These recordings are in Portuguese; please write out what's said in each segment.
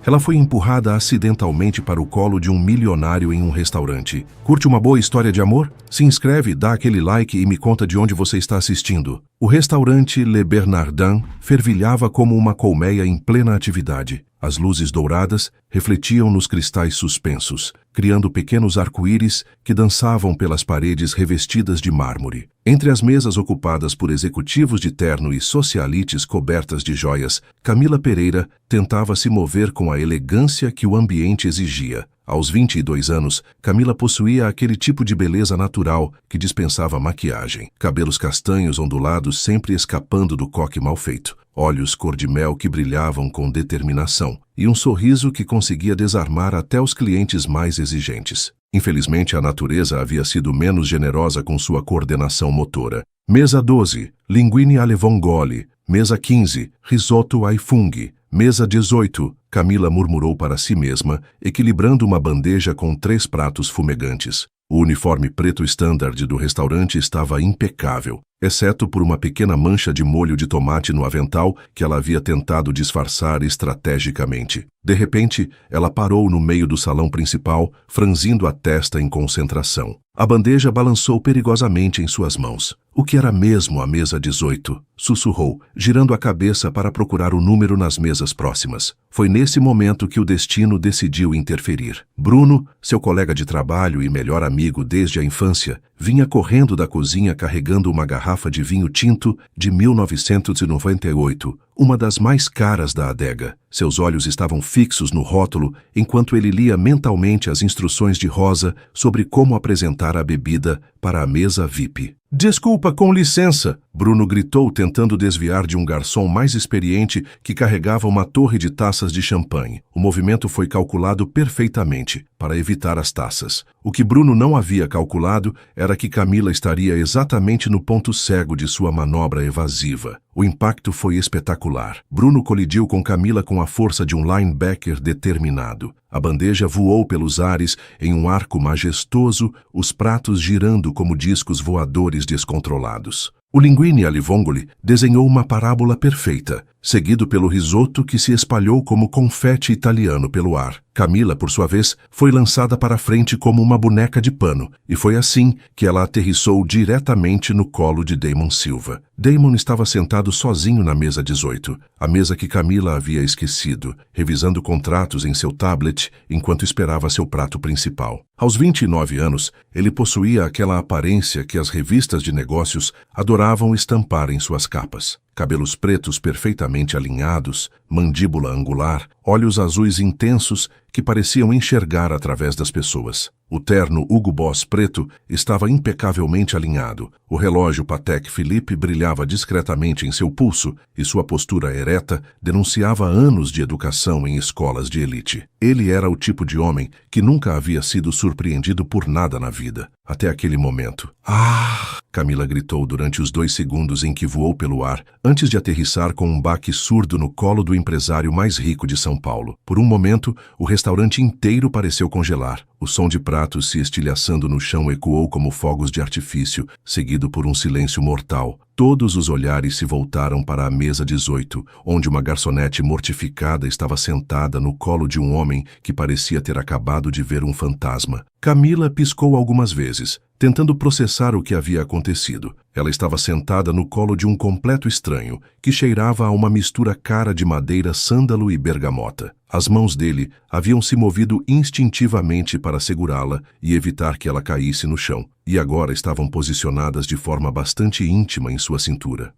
Ela foi empurrada acidentalmente para o colo de um milionário em um restaurante. Curte uma boa história de amor? Se inscreve, dá aquele like e me conta de onde você está assistindo. O restaurante Le Bernardin fervilhava como uma colmeia em plena atividade. As luzes douradas refletiam nos cristais suspensos, criando pequenos arco-íris que dançavam pelas paredes revestidas de mármore. Entre as mesas ocupadas por executivos de terno e socialites cobertas de joias, Camila Pereira tentava se mover com a elegância que o ambiente exigia. Aos 22 anos, Camila possuía aquele tipo de beleza natural que dispensava maquiagem. Cabelos castanhos ondulados sempre escapando do coque mal feito. Olhos cor-de-mel que brilhavam com determinação. E um sorriso que conseguia desarmar até os clientes mais exigentes. Infelizmente, a natureza havia sido menos generosa com sua coordenação motora. Mesa 12, linguine alle vongole. Mesa 15, risoto ai funghi. Mesa 18, Camila murmurou para si mesma, equilibrando uma bandeja com 3 pratos fumegantes. O uniforme preto standard do restaurante estava impecável, exceto por uma pequena mancha de molho de tomate no avental que ela havia tentado disfarçar estrategicamente. De repente, ela parou no meio do salão principal, franzindo a testa em concentração. A bandeja balançou perigosamente em suas mãos. O que era mesmo a mesa 18? Sussurrou, girando a cabeça para procurar o número nas mesas próximas. Foi nesse momento que o destino decidiu interferir. Bruno, seu colega de trabalho e melhor amigo desde a infância, vinha correndo da cozinha carregando uma garrafa de vinho tinto de 1998, uma das mais caras da adega. Seus olhos estavam fixos no rótulo enquanto ele lia mentalmente as instruções de Rosa sobre como apresentar a bebida para a mesa VIP. Desculpa, com licença, Bruno gritou tentando desviar de um garçom mais experiente que carregava uma torre de taças de champanhe. O movimento foi calculado perfeitamente para evitar as taças. O que Bruno não havia calculado era que Camila estaria exatamente no ponto cego de sua manobra evasiva. O impacto foi espetacular. Bruno colidiu com Camila com a força de um linebacker determinado. A bandeja voou pelos ares em um arco majestoso, os pratos girando como discos voadores descontrolados. O linguine alle vongole desenhou uma parábola perfeita, seguido pelo risoto que se espalhou como confete italiano pelo ar. Camila, por sua vez, foi lançada para frente como uma boneca de pano, e foi assim que ela aterrissou diretamente no colo de Damon Silva. Damon estava sentado sozinho na mesa 18, a mesa que Camila havia esquecido, revisando contratos em seu tablet enquanto esperava seu prato principal. Aos 29 anos, ele possuía aquela aparência que as revistas de negócios adoravam estampar em suas capas. Cabelos pretos perfeitamente alinhados, mandíbula angular, olhos azuis intensos que pareciam enxergar através das pessoas. O terno Hugo Boss preto estava impecavelmente alinhado. O relógio Patek Philippe brilhava discretamente em seu pulso e sua postura ereta denunciava anos de educação em escolas de elite. Ele era o tipo de homem que nunca havia sido surpreendido por nada na vida, até aquele momento. "Ah!" Camila gritou durante os 2 segundos em que voou pelo ar, antes de aterrissar com um baque surdo no colo do empresário mais rico de São Paulo. Por um momento, o restaurante inteiro pareceu congelar. O som de pratos se estilhaçando no chão ecoou como fogos de artifício, seguido por um silêncio mortal. Todos os olhares se voltaram para a mesa 18, onde uma garçonete mortificada estava sentada no colo de um homem que parecia ter acabado de ver um fantasma. Camila piscou algumas vezes, tentando processar o que havia acontecido. Ela estava sentada no colo de um completo estranho, que cheirava a uma mistura cara de madeira, sândalo e bergamota. As mãos dele haviam se movido instintivamente para segurá-la e evitar que ela caísse no chão, e agora estavam posicionadas de forma bastante íntima em sua cintura.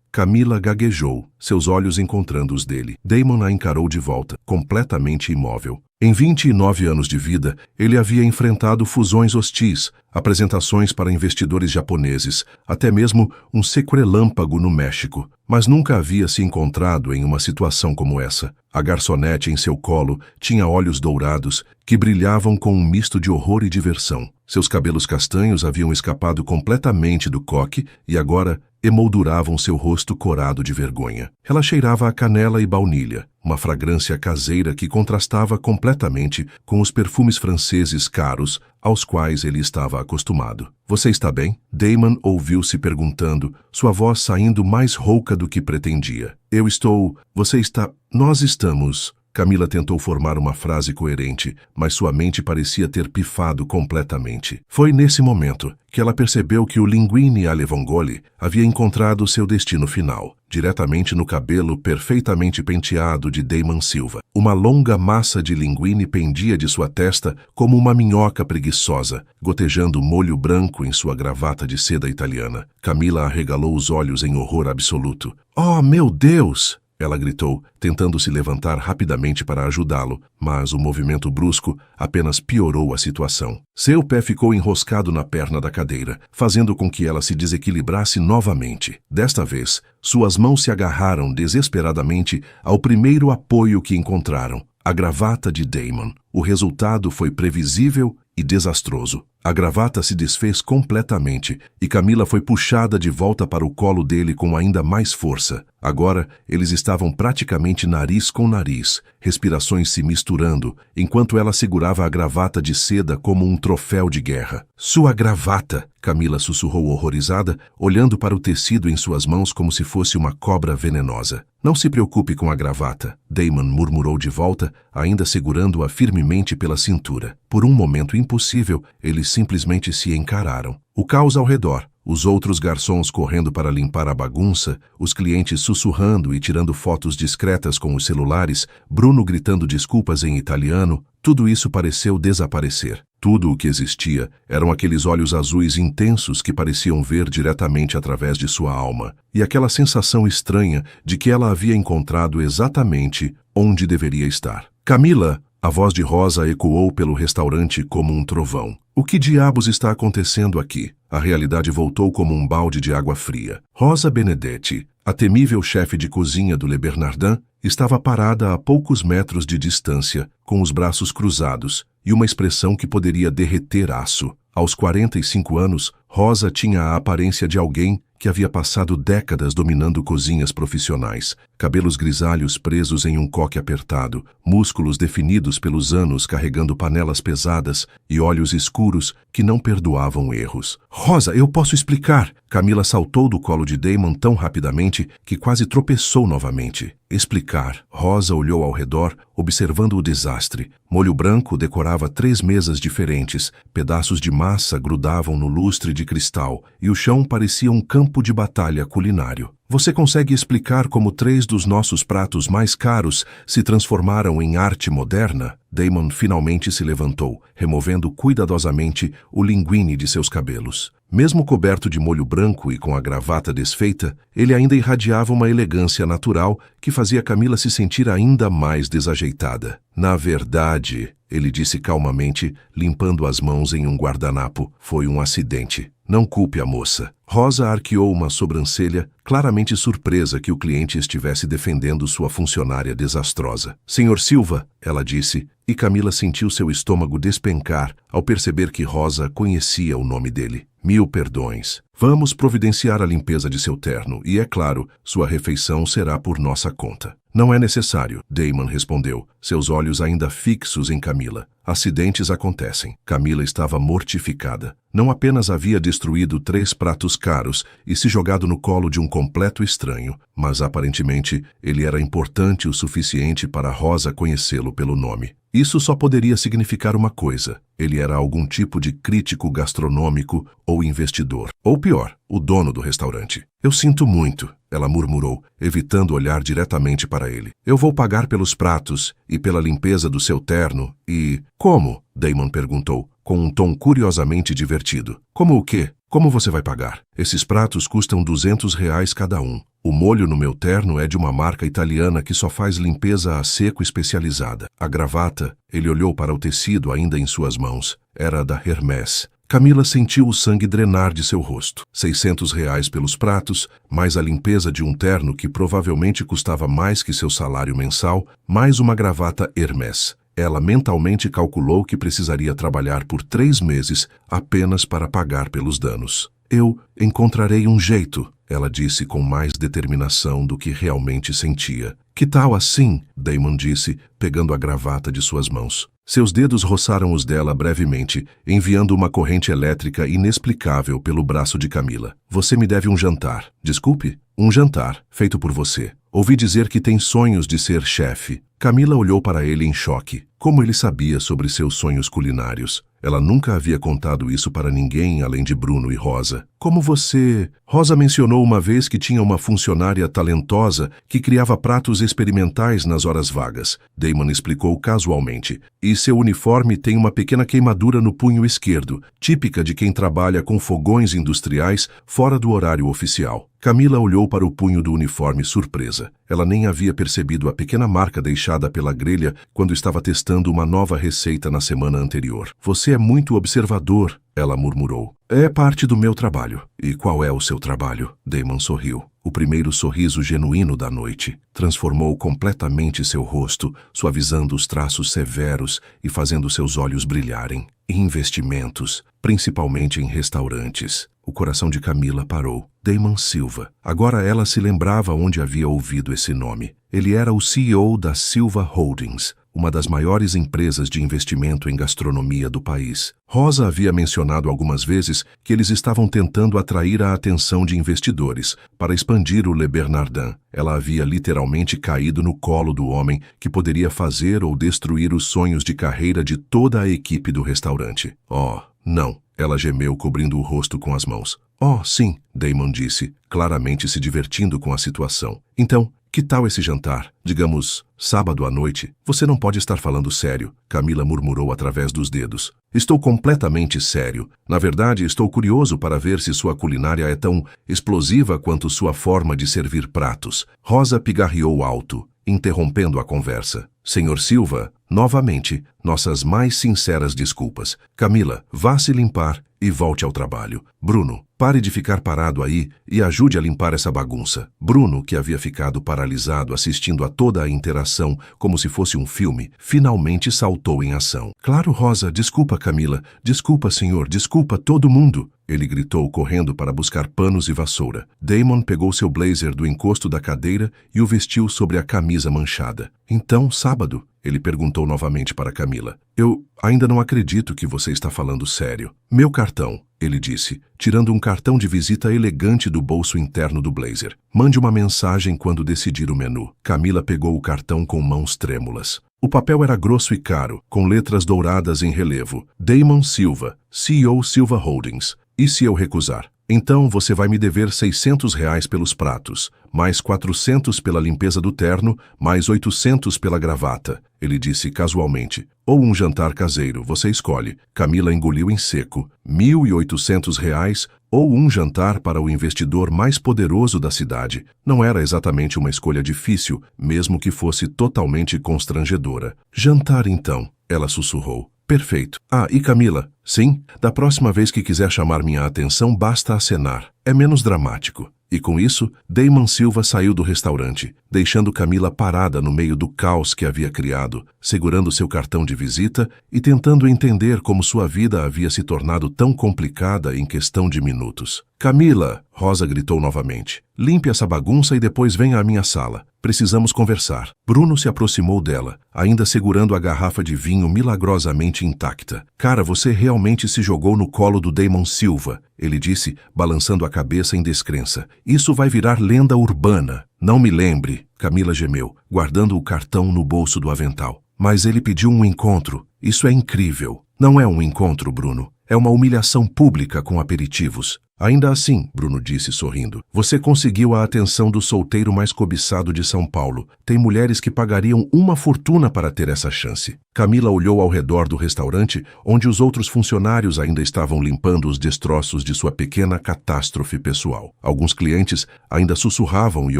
Camila gaguejou, seus olhos encontrando os dele. Damon a encarou de volta, completamente imóvel. Em 29 anos de vida, ele havia enfrentado fusões hostis, apresentações para investidores japoneses, até mesmo um sequelâmpago no México, mas nunca havia se encontrado em uma situação como essa. A garçonete em seu colo tinha olhos dourados que brilhavam com um misto de horror e diversão. Seus cabelos castanhos haviam escapado completamente do coque e agora emolduravam seu rosto corado de vergonha. Ela cheirava a canela e baunilha, uma fragrância caseira que contrastava completamente com os perfumes franceses caros aos quais ele estava acostumado. "Você está bem?" Damon ouviu-se perguntando, sua voz saindo mais rouca do que pretendia. "Eu estou... Você está... Nós estamos..." Camila tentou formar uma frase coerente, mas sua mente parecia ter pifado completamente. Foi nesse momento que ela percebeu que o Linguini Alevongoli havia encontrado seu destino final, diretamente no cabelo perfeitamente penteado de Damon Silva. Uma longa massa de linguine pendia de sua testa como uma minhoca preguiçosa, gotejando molho branco em sua gravata de seda italiana. Camila arregalou os olhos em horror absoluto. "Oh, meu Deus!" ela gritou, tentando se levantar rapidamente para ajudá-lo, mas o movimento brusco apenas piorou a situação. Seu pé ficou enroscado na perna da cadeira, fazendo com que ela se desequilibrasse novamente. Desta vez, suas mãos se agarraram desesperadamente ao primeiro apoio que encontraram, a gravata de Damon. O resultado foi previsível e desastroso. A gravata se desfez completamente e Camila foi puxada de volta para o colo dele com ainda mais força. Agora, eles estavam praticamente nariz com nariz, respirações se misturando, enquanto ela segurava a gravata de seda como um troféu de guerra. "Sua gravata!" Camila sussurrou horrorizada, olhando para o tecido em suas mãos como se fosse uma cobra venenosa. "Não se preocupe com a gravata", Damon murmurou de volta, ainda segurando-a firmemente pela cintura. Por um momento impossível, eles simplesmente se encararam. O caos ao redor, os outros garçons correndo para limpar a bagunça, os clientes sussurrando e tirando fotos discretas com os celulares, Bruno gritando desculpas em italiano, tudo isso pareceu desaparecer. Tudo o que existia eram aqueles olhos azuis intensos que pareciam ver diretamente através de sua alma, e aquela sensação estranha de que ela havia encontrado exatamente onde deveria estar. "Camila!" A voz de Rosa ecoou pelo restaurante como um trovão. "O que diabos está acontecendo aqui?" A realidade voltou como um balde de água fria. Rosa Benedetti, a temível chefe de cozinha do Le Bernardin, estava parada a poucos metros de distância, com os braços cruzados e uma expressão que poderia derreter aço. Aos 45 anos, Rosa tinha a aparência de alguém que havia passado décadas dominando cozinhas profissionais. Cabelos grisalhos presos em um coque apertado, músculos definidos pelos anos carregando panelas pesadas e olhos escuros que não perdoavam erros. "Rosa, eu posso explicar!" Camila saltou do colo de Damon tão rapidamente que quase tropeçou novamente. Explicar. Rosa olhou ao redor, observando o desastre. Molho branco decorava 3 mesas diferentes, pedaços de massa grudavam no lustre de cristal e o chão parecia um campo de batalha culinário. "Você consegue explicar como 3 dos nossos pratos mais caros se transformaram em arte moderna?" Damon finalmente se levantou, removendo cuidadosamente o linguine de seus cabelos. Mesmo coberto de molho branco e com a gravata desfeita, ele ainda irradiava uma elegância natural que fazia Camila se sentir ainda mais desajeitada. "Na verdade", ele disse calmamente, limpando as mãos em um guardanapo, "foi um acidente. Não culpe a moça." Rosa arqueou uma sobrancelha, claramente surpresa que o cliente estivesse defendendo sua funcionária desastrosa. "Senhor Silva", ela disse, e Camila sentiu seu estômago despencar ao perceber que Rosa conhecia o nome dele. "Mil perdões. Vamos providenciar a limpeza de seu terno e, é claro, sua refeição será por nossa conta." "Não é necessário", Damon respondeu, seus olhos ainda fixos em Camila. Acidentes acontecem. Camila estava mortificada. Não apenas havia destruído 3 pratos caros e se jogado no colo de um completo estranho, mas aparentemente ele era importante o suficiente para Rosa conhecê-lo pelo nome. Isso só poderia significar uma coisa: ele era algum tipo de crítico gastronômico ou investidor. Ou pior, o dono do restaurante. "Eu sinto muito", ela murmurou, evitando olhar diretamente para ele. "Eu vou pagar pelos pratos e pela limpeza do seu terno e..." "Como?" Damon perguntou, com um tom curiosamente divertido. "Como o quê? Como você vai pagar? Esses pratos custam R$200 cada um. O molho no meu terno é de uma marca italiana que só faz limpeza a seco especializada. A gravata", ele olhou para o tecido ainda em suas mãos, "era da Hermès." Camila sentiu o sangue drenar de seu rosto. R$600 pelos pratos, mais a limpeza de um terno que provavelmente custava mais que seu salário mensal, mais uma gravata Hermès. Ela mentalmente calculou que precisaria trabalhar por 3 meses apenas para pagar pelos danos. "Eu encontrarei um jeito", ela disse com mais determinação do que realmente sentia. "Que tal assim?" Damon disse, pegando a gravata de suas mãos. Seus dedos roçaram os dela brevemente, enviando uma corrente elétrica inexplicável pelo braço de Camila. "Você me deve um jantar." "Desculpe?" "Um jantar, feito por você. Ouvi dizer que tem sonhos de ser chefe. Camila olhou para ele em choque. Como ele sabia sobre seus sonhos culinários? Ela nunca havia contado isso para ninguém além de Bruno e Rosa. Como você... Rosa mencionou uma vez que tinha uma funcionária talentosa que criava pratos experimentais nas horas vagas. Damon explicou casualmente. E seu uniforme tem uma pequena queimadura no punho esquerdo, típica de quem trabalha com fogões industriais fora do horário oficial. Camila olhou para o punho do uniforme surpresa. Ela nem havia percebido a pequena marca deixada pela grelha quando estava testando uma nova receita na semana anterior. Você é muito observador, ela murmurou. É parte do meu trabalho. E qual é o seu trabalho? Damon sorriu. O primeiro sorriso genuíno da noite transformou completamente seu rosto, suavizando os traços severos e fazendo seus olhos brilharem. Investimentos, principalmente em restaurantes. O coração de Camila parou. Damon Silva. Agora ela se lembrava onde havia ouvido esse nome. Ele era o CEO da Silva Holdings, uma das maiores empresas de investimento em gastronomia do país. Rosa havia mencionado algumas vezes que eles estavam tentando atrair a atenção de investidores para expandir o Le Bernardin. Ela havia literalmente caído no colo do homem que poderia fazer ou destruir os sonhos de carreira de toda a equipe do restaurante. Oh, não. Ela gemeu, cobrindo o rosto com as mãos. Oh, sim, Damon disse, claramente se divertindo com a situação. Então, que tal esse jantar? Digamos, sábado à noite. Você não pode estar falando sério, Camila murmurou através dos dedos. Estou completamente sério. Na verdade, estou curioso para ver se sua culinária é tão explosiva quanto sua forma de servir pratos. Rosa pigarreou alto, interrompendo a conversa. Senhor Silva, novamente, nossas mais sinceras desculpas. Camila, vá se limpar e volte ao trabalho. Bruno, pare de ficar parado aí e ajude a limpar essa bagunça. Bruno, que havia ficado paralisado assistindo a toda a interação como se fosse um filme, finalmente saltou em ação. Claro, Rosa, desculpa, Camila. Desculpa, senhor, desculpa todo mundo. Ele gritou, correndo para buscar panos e vassoura. Damon pegou seu blazer do encosto da cadeira e o vestiu sobre a camisa manchada. Então, sábado? Ele perguntou novamente para Camila. Eu ainda não acredito que você está falando sério. Meu cartão, ele disse, tirando um cartão de visita elegante do bolso interno do blazer. Mande uma mensagem quando decidir o menu. Camila pegou o cartão com mãos trêmulas. O papel era grosso e caro, com letras douradas em relevo. Damon Silva, CEO Silva Holdings. E se eu recusar? Então você vai me dever R$600 pelos pratos, mais 400 pela limpeza do terno, mais 800 pela gravata, ele disse casualmente. Ou um jantar caseiro, você escolhe. Camila engoliu em seco. R$1.800 ou um jantar para o investidor mais poderoso da cidade. Não era exatamente uma escolha difícil, mesmo que fosse totalmente constrangedora. Jantar então, ela sussurrou. Perfeito. Ah, e Camila? Sim, da próxima vez que quiser chamar minha atenção, basta acenar. É menos dramático. E com isso, Damon Silva saiu do restaurante, deixando Camila parada no meio do caos que havia criado, segurando seu cartão de visita e tentando entender como sua vida havia se tornado tão complicada em questão de minutos. Camila, Rosa gritou novamente, limpe essa bagunça e depois venha à minha sala. Precisamos conversar. Bruno se aproximou dela, ainda segurando a garrafa de vinho milagrosamente intacta. Cara, você realmente se jogou no colo do Damon Silva, ele disse, balançando a cabeça em descrença. Isso vai virar lenda urbana. Não me lembre, Camila gemeu, guardando o cartão no bolso do avental. Mas ele pediu um encontro. Isso é incrível. Não é um encontro, Bruno. É uma humilhação pública com aperitivos. Ainda assim, Bruno disse sorrindo, você conseguiu a atenção do solteiro mais cobiçado de São Paulo. Tem mulheres que pagariam uma fortuna para ter essa chance. Camila olhou ao redor do restaurante, onde os outros funcionários ainda estavam limpando os destroços de sua pequena catástrofe pessoal. Alguns clientes ainda sussurravam e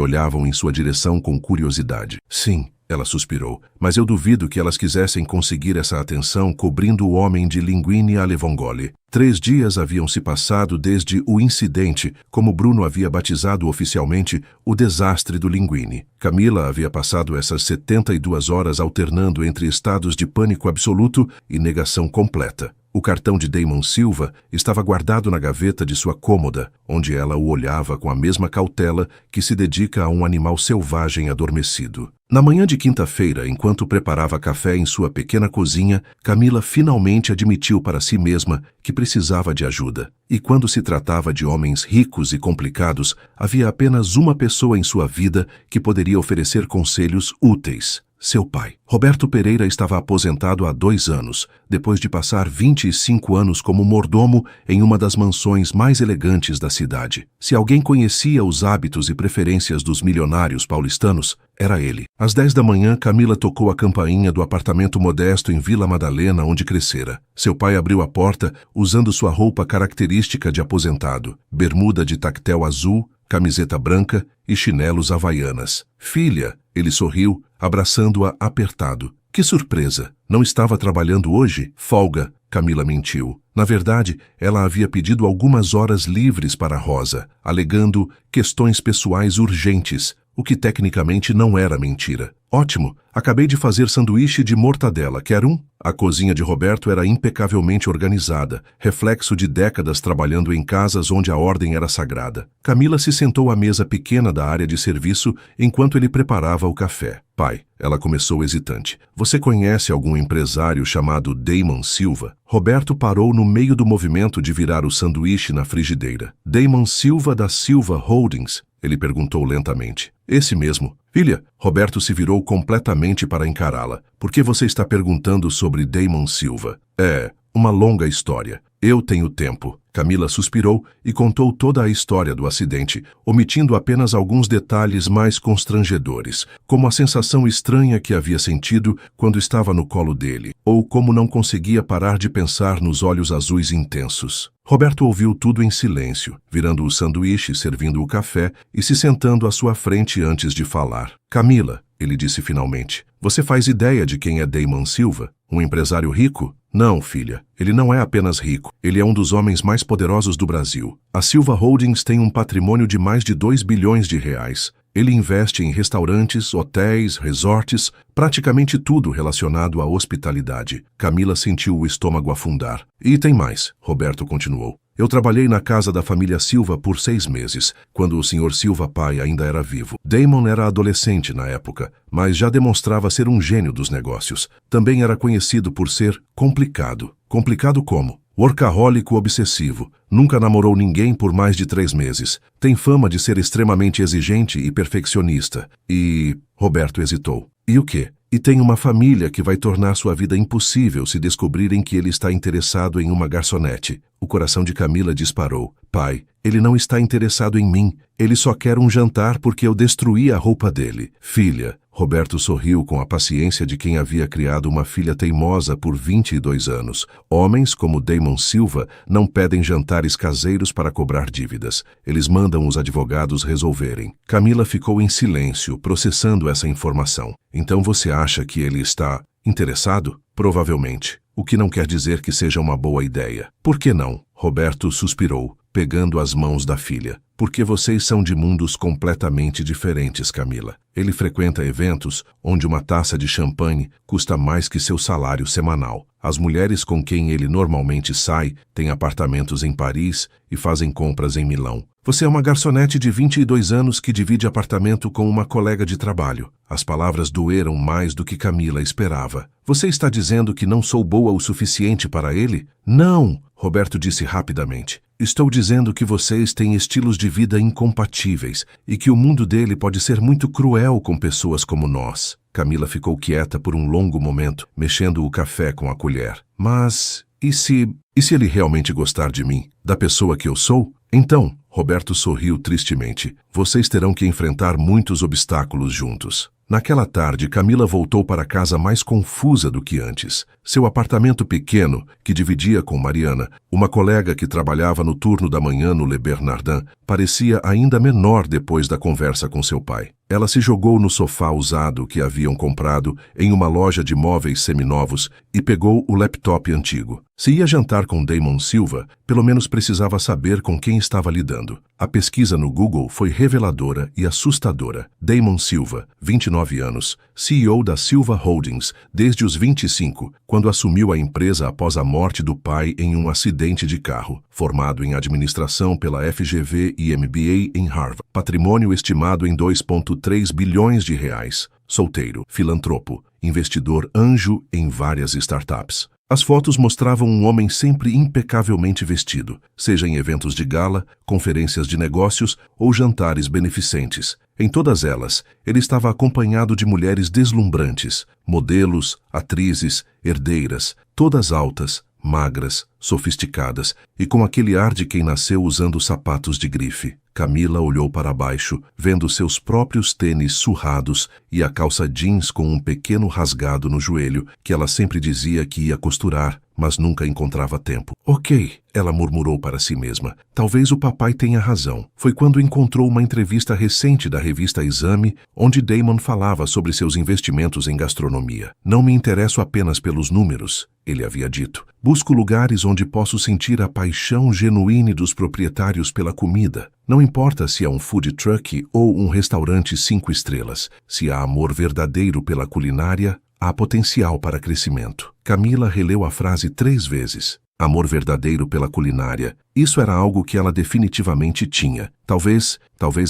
olhavam em sua direção com curiosidade. Sim, ela suspirou, mas eu duvido que elas quisessem conseguir essa atenção cobrindo o homem de linguine alle vongole. 3 dias haviam se passado desde o incidente, como Bruno havia batizado oficialmente o desastre do linguine. Camila havia passado essas 72 horas alternando entre estados de pânico absoluto e negação completa. O cartão de Damon Silva estava guardado na gaveta de sua cômoda, onde ela o olhava com a mesma cautela que se dedica a um animal selvagem adormecido. Na manhã de quinta-feira, enquanto preparava café em sua pequena cozinha, Camila finalmente admitiu para si mesma que precisava de ajuda. E quando se tratava de homens ricos e complicados, havia apenas uma pessoa em sua vida que poderia oferecer conselhos úteis: seu pai. Roberto Pereira estava aposentado há 2 anos, depois de passar 25 anos como mordomo em uma das mansões mais elegantes da cidade. Se alguém conhecia os hábitos e preferências dos milionários paulistanos, era ele. Às 10 da manhã, Camila tocou a campainha do apartamento modesto em Vila Madalena, onde crescera. Seu pai abriu a porta, usando sua roupa característica de aposentado: bermuda de tactel azul, camiseta branca e chinelos havaianas. Filha, ele sorriu, abraçando-a apertado. Que surpresa! Não estava trabalhando hoje? Folga, Camila mentiu. Na verdade, ela havia pedido algumas horas livres para Rosa, alegando questões pessoais urgentes, o que tecnicamente não era mentira. Ótimo, acabei de fazer sanduíche de mortadela, quer um? A cozinha de Roberto era impecavelmente organizada, reflexo de décadas trabalhando em casas onde a ordem era sagrada. Camila se sentou à mesa pequena da área de serviço enquanto ele preparava o café. Pai, ela começou hesitante. Você conhece algum empresário chamado Damon Silva? Roberto parou no meio do movimento de virar o sanduíche na frigideira. Damon Silva da Silva Holdings? Ele perguntou lentamente. Esse mesmo. Filha, Roberto se virou completamente para encará-la. Por que você está perguntando sobre Damon Silva? É uma longa história. Eu tenho tempo. Camila suspirou e contou toda a história do acidente, omitindo apenas alguns detalhes mais constrangedores, como a sensação estranha que havia sentido quando estava no colo dele, ou como não conseguia parar de pensar nos olhos azuis intensos. Roberto ouviu tudo em silêncio, virando o sanduíche, servindo o café e se sentando à sua frente antes de falar. Camila, ele disse finalmente, você faz ideia de quem é Damon Silva? Um empresário rico? Não, filha. Ele não é apenas rico. Ele é um dos homens mais poderosos do Brasil. A Silva Holdings tem um patrimônio de mais de 2 bilhões de reais. Ele investe em restaurantes, hotéis, resorts, praticamente tudo relacionado à hospitalidade. Camila sentiu o estômago afundar. E tem mais, Roberto continuou. Eu trabalhei na casa da família Silva por 6 meses, quando o Sr. Silva pai ainda era vivo. Damon era adolescente na época, mas já demonstrava ser um gênio dos negócios. Também era conhecido por ser complicado. Complicado como? Workahólico obsessivo. Nunca namorou ninguém por mais de 3 meses. Tem fama de ser extremamente exigente e perfeccionista. E... Roberto hesitou. E o quê? E tem uma família que vai tornar sua vida impossível se descobrirem que ele está interessado em uma garçonete. O coração de Camila disparou. Pai, ele não está interessado em mim. Ele só quer um jantar porque eu destruí a roupa dele. Filha, Roberto sorriu com a paciência de quem havia criado uma filha teimosa por 22 anos. Homens como Damon Silva não pedem jantares caseiros para cobrar dívidas. Eles mandam os advogados resolverem. Camila ficou em silêncio, processando essa informação. Então você acha que ele está interessado? Provavelmente. O que não quer dizer que seja uma boa ideia. Por que não? Roberto suspirou, pegando as mãos da filha. Porque vocês são de mundos completamente diferentes, Camila. Ele frequenta eventos onde uma taça de champanhe custa mais que seu salário semanal. As mulheres com quem ele normalmente sai têm apartamentos em Paris e fazem compras em Milão. Você é uma garçonete de 22 anos que divide apartamento com uma colega de trabalho. As palavras doeram mais do que Camila esperava. Você está dizendo que não sou boa o suficiente para ele? Não, Roberto disse rapidamente. Estou dizendo que vocês têm estilos de vida incompatíveis e que o mundo dele pode ser muito cruel com pessoas como nós. Camila ficou quieta por um longo momento, mexendo o café com a colher. Mas, e se ele realmente gostar de mim, da pessoa que eu sou? Então, Roberto sorriu tristemente. Vocês terão que enfrentar muitos obstáculos juntos. Naquela tarde, Camila voltou para casa mais confusa do que antes. Seu apartamento pequeno, que dividia com Mariana, uma colega que trabalhava no turno da manhã no Le Bernardin, parecia ainda menor depois da conversa com seu pai. Ela se jogou no sofá usado que haviam comprado em uma loja de móveis seminovos e pegou o laptop antigo. Se ia jantar com Damon Silva, pelo menos precisava saber com quem estava lidando. A pesquisa no Google foi reveladora e assustadora. Damon Silva, 29 anos, CEO da Silva Holdings desde os 25, quando assumiu a empresa após a morte do pai em um acidente de carro. Formado em administração pela FGV e MBA em Harvard. Patrimônio estimado em 2,3 bilhões de reais. solteiro, filantropo, investidor anjo em várias startups. As fotos mostravam um homem sempre impecavelmente vestido, seja em eventos de gala, conferências de negócios ou jantares beneficentes. Em todas elas, ele estava acompanhado de mulheres deslumbrantes, modelos, atrizes, herdeiras, todas altas, magras, sofisticadas e com aquele ar de quem nasceu usando sapatos de grife. Camila olhou para baixo, vendo seus próprios tênis surrados e a calça jeans com um pequeno rasgado no joelho que ela sempre dizia que ia costurar, mas nunca encontrava tempo. Ok, ela murmurou para si mesma. Talvez o papai tenha razão. Foi quando encontrou uma entrevista recente da revista Exame, onde Damon falava sobre seus investimentos em gastronomia. Não me interesso apenas pelos números, ele havia dito. Busco lugares onde posso sentir a paixão genuína dos proprietários pela comida. Não importa se é um food truck ou um restaurante 5 estrelas. Se há amor verdadeiro pela culinária, há potencial para crescimento. Camila releu a frase 3 vezes. Amor verdadeiro pela culinária. Isso era algo que ela definitivamente tinha. Talvez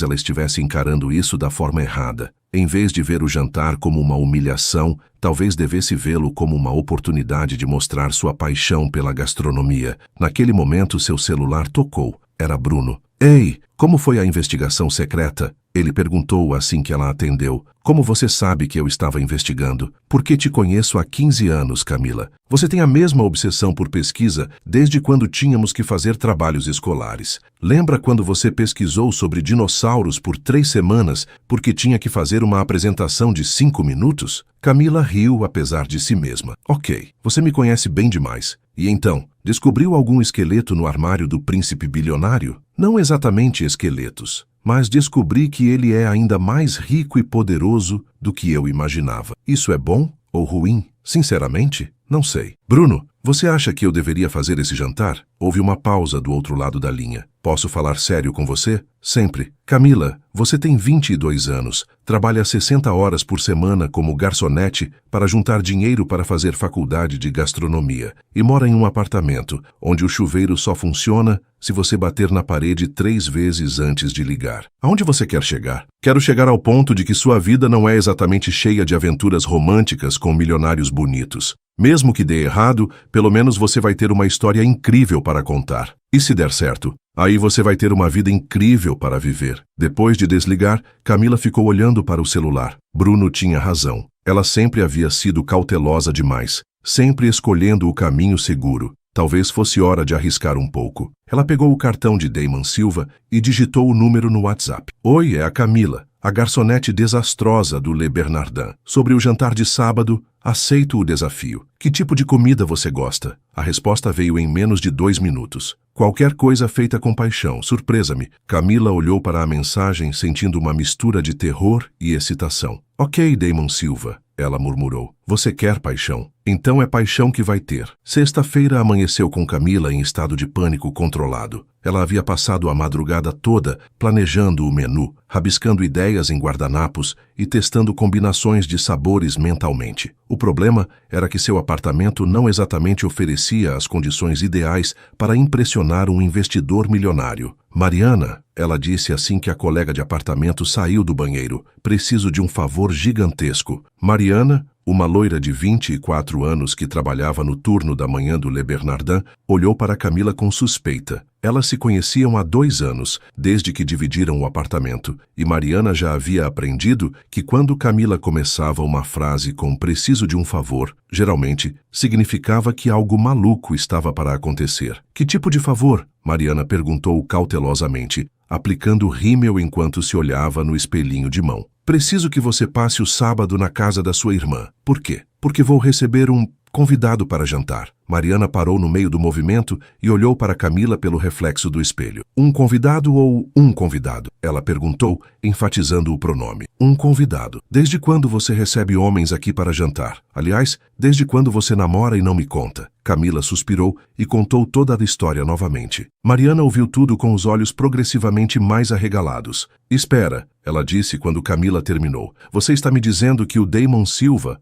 ela estivesse encarando isso da forma errada. Em vez de ver o jantar como uma humilhação, talvez devesse vê-lo como uma oportunidade de mostrar sua paixão pela gastronomia. Naquele momento, seu celular tocou. Era Bruno. Ei, como foi a investigação secreta? Ele perguntou assim que ela atendeu. Como você sabe que eu estava investigando? Porque te conheço há 15 anos, Camila. Você tem a mesma obsessão por pesquisa desde quando tínhamos que fazer trabalhos escolares. Lembra quando você pesquisou sobre dinossauros por 3 semanas porque tinha que fazer uma apresentação de 5 minutos? Camila riu apesar de si mesma. Ok, você me conhece bem demais. E então, descobriu algum esqueleto no armário do príncipe bilionário? Não exatamente esqueletos, mas descobri que ele é ainda mais rico e poderoso do que eu imaginava. Isso é bom ou ruim? Sinceramente, não sei. Bruno, você acha que eu deveria fazer esse jantar? Houve uma pausa do outro lado da linha. Posso falar sério com você? Sempre. Camila, você tem 22 anos, trabalha 60 horas por semana como garçonete para juntar dinheiro para fazer faculdade de gastronomia e mora em um apartamento onde o chuveiro só funciona se você bater na parede 3 vezes antes de ligar. Aonde você quer chegar? Quero chegar ao ponto de que sua vida não é exatamente cheia de aventuras românticas com milionários bonitos. Mesmo que dê errado, pelo menos você vai ter uma história incrível para contar. E se der certo, aí você vai ter uma vida incrível para viver. Depois de desligar, Camila ficou olhando para o celular. Bruno tinha razão. Ela sempre havia sido cautelosa demais, sempre escolhendo o caminho seguro. Talvez fosse hora de arriscar um pouco. Ela pegou o cartão de Damon Silva e digitou o número no WhatsApp. Oi, é a Camila, a garçonete desastrosa do Le Bernardin. Sobre o jantar de sábado, aceito o desafio. Que tipo de comida você gosta? A resposta veio em menos de 2 minutos. Qualquer coisa feita com paixão, surpresa-me. Camila olhou para a mensagem sentindo uma mistura de terror e excitação. Ok, Damon Silva, ela murmurou. Você quer paixão? Então é paixão que vai ter. Sexta-feira amanheceu com Camila em estado de pânico controlado. Ela havia passado a madrugada toda planejando o menu, rabiscando ideias em guardanapos e testando combinações de sabores mentalmente. O problema era que seu apartamento não exatamente oferecia as condições ideais para impressionar um investidor milionário. Mariana, ela disse assim que a colega de apartamento saiu do banheiro, preciso de um favor gigantesco. Mariana, uma loira de 24 anos que trabalhava no turno da manhã do Le Bernardin, olhou para Camila com suspeita. Elas se conheciam há 2 anos, desde que dividiram o apartamento, e Mariana já havia aprendido que quando Camila começava uma frase com preciso de um favor, geralmente significava que algo maluco estava para acontecer. Que tipo de favor? Mariana perguntou cautelosamente, aplicando rímel enquanto se olhava no espelhinho de mão. Preciso que você passe o sábado na casa da sua irmã. Por quê? Porque vou receber um convidado para jantar. Mariana parou no meio do movimento e olhou para Camila pelo reflexo do espelho. Um convidado ou um convidado? Ela perguntou, enfatizando o pronome. Um convidado. Desde quando você recebe homens aqui para jantar? Aliás, desde quando você namora e não me conta? Camila suspirou e contou toda a história novamente. Mariana ouviu tudo com os olhos progressivamente mais arregalados. Espera, ela disse quando Camila terminou. Você está me dizendo que o Damon Silva,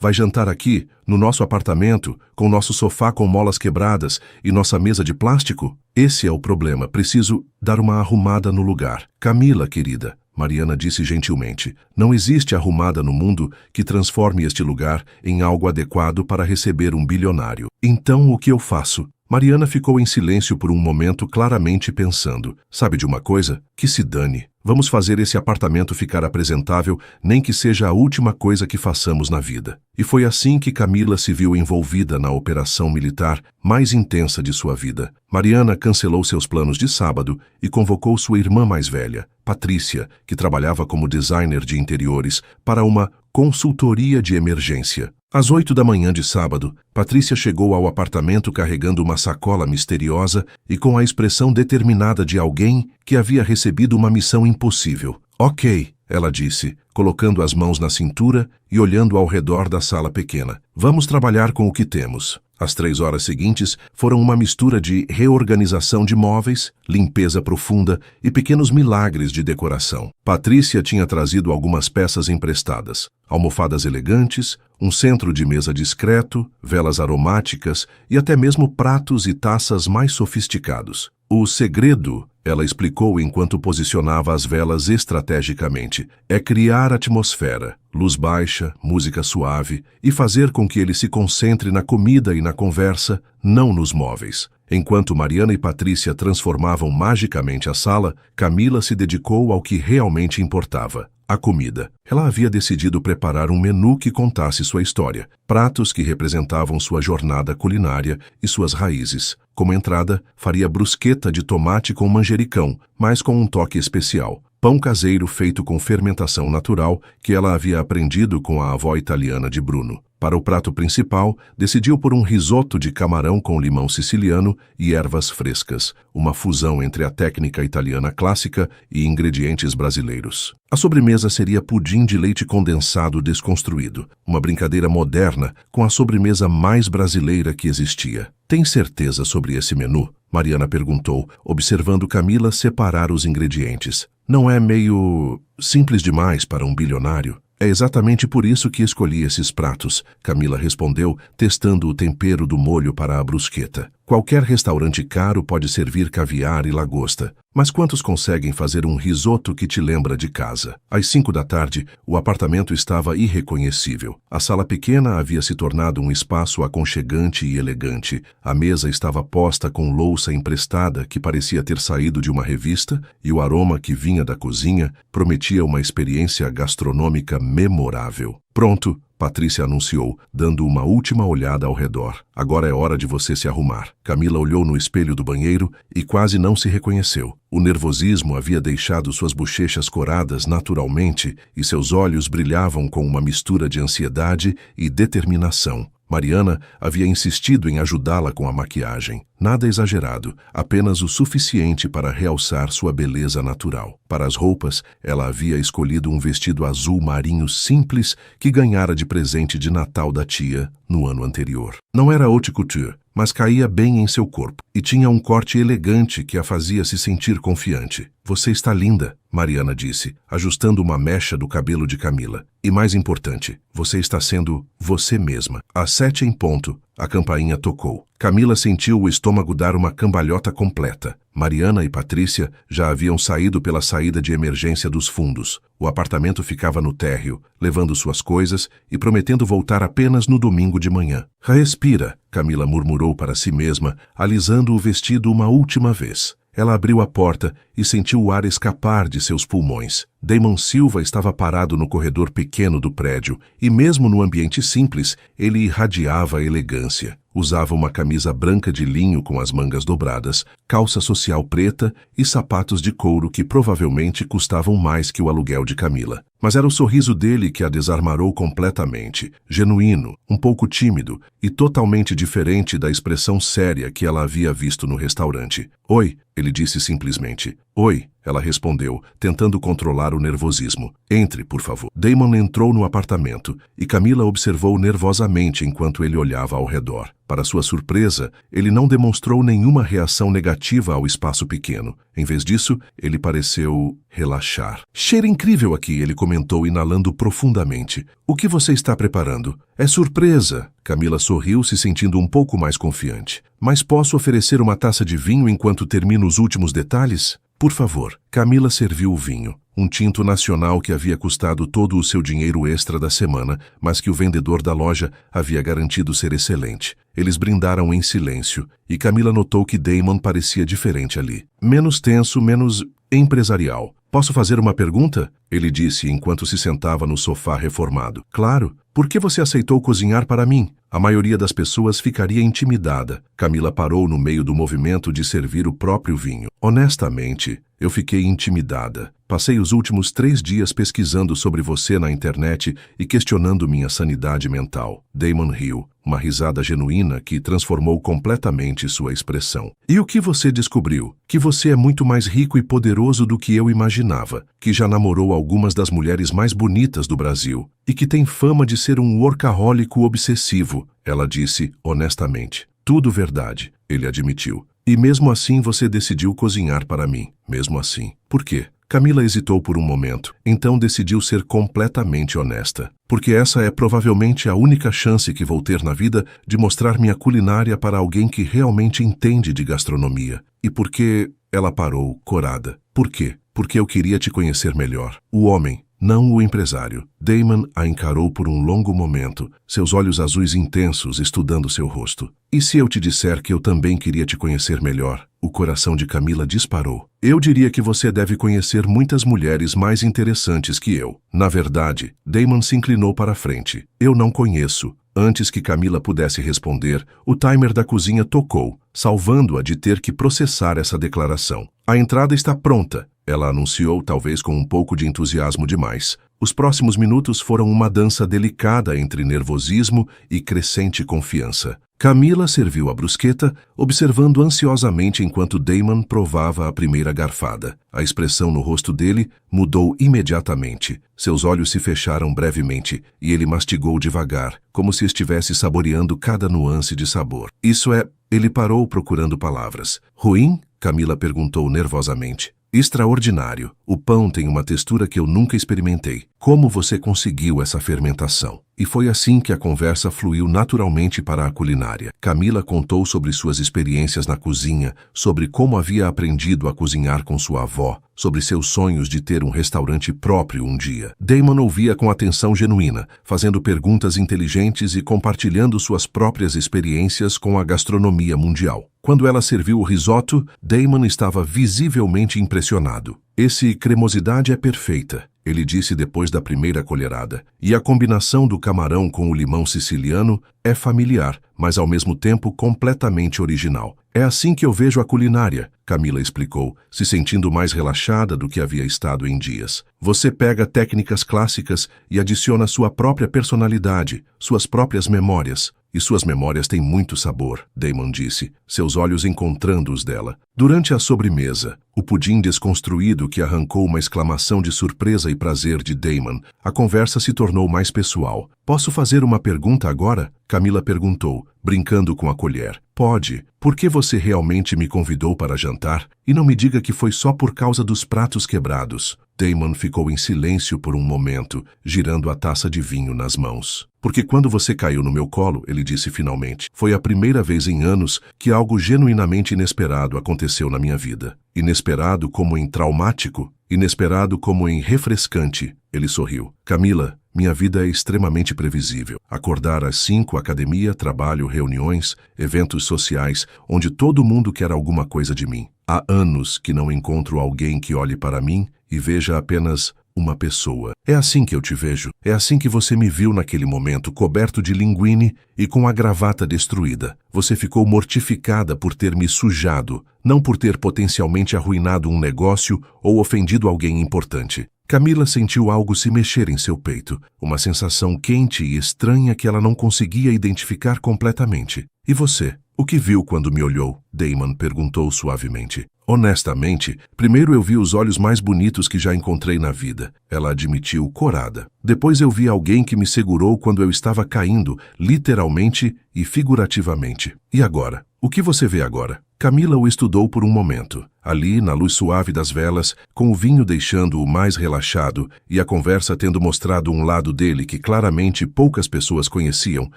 vai jantar aqui, no nosso apartamento, com nosso sofá com molas quebradas e nossa mesa de plástico? Esse é o problema. Preciso dar uma arrumada no lugar. Camila, querida. Mariana disse gentilmente. Não existe arrumada no mundo que transforme este lugar em algo adequado para receber um bilionário. Então, o que eu faço? Mariana ficou em silêncio por um momento, claramente pensando. Sabe de uma coisa? Que se dane. Vamos fazer esse apartamento ficar apresentável, nem que seja a última coisa que façamos na vida. E foi assim que Camila se viu envolvida na operação militar mais intensa de sua vida. Mariana cancelou seus planos de sábado e convocou sua irmã mais velha, Patrícia, que trabalhava como designer de interiores, para uma consultoria de emergência. Às 8 da manhã de sábado, Patrícia chegou ao apartamento carregando uma sacola misteriosa e com a expressão determinada de alguém que havia recebido uma missão impossível. Ok, ela disse, colocando as mãos na cintura e olhando ao redor da sala pequena. Vamos trabalhar com o que temos. As 3 horas seguintes foram uma mistura de reorganização de móveis, limpeza profunda e pequenos milagres de decoração. Patrícia tinha trazido algumas peças emprestadas, almofadas elegantes, um centro de mesa discreto, velas aromáticas e até mesmo pratos e taças mais sofisticados. O segredo, ela explicou enquanto posicionava as velas estrategicamente, é criar atmosfera, luz baixa, música suave e fazer com que ele se concentre na comida e na conversa, não nos móveis. Enquanto Mariana e Patrícia transformavam magicamente a sala, Camila se dedicou ao que realmente importava. A comida. Ela havia decidido preparar um menu que contasse sua história, pratos que representavam sua jornada culinária e suas raízes. Como entrada, faria brusqueta de tomate com manjericão, mas com um toque especial. Pão caseiro feito com fermentação natural que ela havia aprendido com a avó italiana de Bruno. Para o prato principal, decidiu por um risoto de camarão com limão siciliano e ervas frescas, uma fusão entre a técnica italiana clássica e ingredientes brasileiros. A sobremesa seria pudim de leite condensado desconstruído, uma brincadeira moderna com a sobremesa mais brasileira que existia. Tem certeza sobre esse menu? Mariana perguntou, observando Camila separar os ingredientes. Não é meio simples demais para um bilionário? É exatamente por isso que escolhi esses pratos, Camila respondeu, testando o tempero do molho para a brusqueta. Qualquer restaurante caro pode servir caviar e lagosta, mas quantos conseguem fazer um risoto que te lembra de casa? Às 5 da tarde, o apartamento estava irreconhecível. A sala pequena havia se tornado um espaço aconchegante e elegante. A mesa estava posta com louça emprestada que parecia ter saído de uma revista e o aroma que vinha da cozinha prometia uma experiência gastronômica memorável. Pronto, Patrícia anunciou, dando uma última olhada ao redor. Agora é hora de você se arrumar. Camila olhou no espelho do banheiro e quase não se reconheceu. O nervosismo havia deixado suas bochechas coradas naturalmente e seus olhos brilhavam com uma mistura de ansiedade e determinação. Mariana havia insistido em ajudá-la com a maquiagem. Nada exagerado, apenas o suficiente para realçar sua beleza natural. Para as roupas, ela havia escolhido um vestido azul marinho simples que ganhara de presente de Natal da tia no ano anterior. Não era haute couture, mas caía bem em seu corpo e tinha um corte elegante que a fazia se sentir confiante. Você está linda, Mariana disse, ajustando uma mecha do cabelo de Camila. E mais importante, você está sendo você mesma. Às 7 em ponto, a campainha tocou. Camila sentiu o estômago dar uma cambalhota completa. Mariana e Patrícia já haviam saído pela saída de emergência dos fundos. O apartamento ficava no térreo, levando suas coisas e prometendo voltar apenas no domingo de manhã. Respira, Camila murmurou para si mesma, alisando o vestido uma última vez. Ela abriu a porta e sentiu o ar escapar de seus pulmões. Damon Silva estava parado no corredor pequeno do prédio e, mesmo no ambiente simples, ele irradiava elegância. Usava uma camisa branca de linho com as mangas dobradas, calça social preta e sapatos de couro que provavelmente custavam mais que o aluguel de Camila. Mas era o sorriso dele que a desarmarou completamente, genuíno, um pouco tímido e totalmente diferente da expressão séria que ela havia visto no restaurante. Oi, ele disse simplesmente. Oi, ela respondeu, tentando controlar o nervosismo. Entre, por favor. Damon entrou no apartamento e Camila observou nervosamente enquanto ele olhava ao redor. Para sua surpresa, ele não demonstrou nenhuma reação negativa ao espaço pequeno. Em vez disso, ele pareceu relaxar. Cheiro incrível aqui, ele comentou, inalando profundamente. O que você está preparando? É surpresa. Camila sorriu, se sentindo um pouco mais confiante. Mas posso oferecer uma taça de vinho enquanto termino os últimos detalhes? Por favor. Camila serviu o vinho. um tinto nacional que havia custado todo o seu dinheiro extra da semana, mas que o vendedor da loja havia garantido ser excelente. Eles brindaram em silêncio, e Camila notou que Damon parecia diferente ali. Menos tenso, menos empresarial. Posso fazer uma pergunta? Ele disse enquanto se sentava no sofá reformado. Claro. Por que você aceitou cozinhar para mim? A maioria das pessoas ficaria intimidada. Camila parou no meio do movimento de servir o próprio vinho. Honestamente, eu fiquei intimidada. Passei os últimos 3 dias pesquisando sobre você na internet e questionando minha sanidade mental. Damon riu, uma risada genuína que transformou completamente sua expressão. E o que você descobriu? Que você é muito mais rico e poderoso do que eu imaginava, que já namorou algumas das mulheres mais bonitas do Brasil e que tem fama de ser um workahólico obsessivo, ela disse honestamente. Tudo verdade, ele admitiu. E mesmo assim você decidiu cozinhar para mim. Mesmo assim. Por quê? Camila hesitou por um momento, então decidiu ser completamente honesta. Porque essa é provavelmente a única chance que vou ter na vida de mostrar minha culinária para alguém que realmente entende de gastronomia. E porque ela parou, corada. Por quê? Porque eu queria te conhecer melhor. O homem, não o empresário. Damon a encarou por um longo momento, seus olhos azuis intensos estudando seu rosto. E se eu te disser que eu também queria te conhecer melhor? O coração de Camila disparou. Eu diria que você deve conhecer muitas mulheres mais interessantes que eu. Na verdade, Damon se inclinou para a frente. Eu não conheço. Antes que Camila pudesse responder, o timer da cozinha tocou, salvando-a de ter que processar essa declaração. A entrada está pronta, ela anunciou, talvez com um pouco de entusiasmo demais. Os próximos minutos foram uma dança delicada entre nervosismo e crescente confiança. Camila serviu a brusqueta, observando ansiosamente enquanto Damon provava a primeira garfada. A expressão no rosto dele mudou imediatamente. Seus olhos se fecharam brevemente e ele mastigou devagar, como se estivesse saboreando cada nuance de sabor. Isso é... Ele parou procurando palavras. Ruim? Camila perguntou nervosamente. Extraordinário. O pão tem uma textura que eu nunca experimentei. Como você conseguiu essa fermentação? E foi assim que a conversa fluiu naturalmente para a culinária. Camila contou sobre suas experiências na cozinha, sobre como havia aprendido a cozinhar com sua avó, sobre seus sonhos de ter um restaurante próprio um dia. Damon ouvia com atenção genuína, fazendo perguntas inteligentes e compartilhando suas próprias experiências com a gastronomia mundial. Quando ela serviu o risoto, Damon estava visivelmente impressionado. Esse cremosidade é perfeita, ele disse depois da primeira colherada. E a combinação do camarão com o limão siciliano é familiar, mas ao mesmo tempo completamente original. É assim que eu vejo a culinária, Camila explicou, se sentindo mais relaxada do que havia estado em dias. Você pega técnicas clássicas e adiciona sua própria personalidade, suas próprias memórias. E suas memórias têm muito sabor, Damon disse, seus olhos encontrando os dela. Durante a sobremesa, o pudim desconstruído que arrancou uma exclamação de surpresa e prazer de Damon, a conversa se tornou mais pessoal. Posso fazer uma pergunta agora? Camila perguntou, brincando com a colher. Pode. Por que você realmente me convidou para jantar? E não me diga que foi só por causa dos pratos quebrados. Damon ficou em silêncio por um momento, girando a taça de vinho nas mãos. Porque quando você caiu no meu colo, ele disse finalmente, foi a primeira vez em anos que algo genuinamente inesperado aconteceu na minha vida. Inesperado como em traumático, inesperado como em refrescante. Ele sorriu. Camila, minha vida é extremamente previsível. Acordar às 5, academia, trabalho, reuniões, eventos sociais, onde todo mundo quer alguma coisa de mim. Há anos que não encontro alguém que olhe para mim e veja apenas uma pessoa. É assim que eu te vejo. É assim que você me viu naquele momento, coberto de linguine e com a gravata destruída. Você ficou mortificada por ter me sujado, não por ter potencialmente arruinado um negócio ou ofendido alguém importante. Camila sentiu algo se mexer em seu peito, uma sensação quente e estranha que ela não conseguia identificar completamente. E você? O que viu quando me olhou? Damon perguntou suavemente. Honestamente, primeiro eu vi os olhos mais bonitos que já encontrei na vida. Ela admitiu, corada. Depois eu vi alguém que me segurou quando eu estava caindo, literalmente e figurativamente. E agora? O que você vê agora? Camila o estudou por um momento. ali, na luz suave das velas, com o vinho deixando-o mais relaxado e a conversa tendo mostrado um lado dele que claramente poucas pessoas conheciam,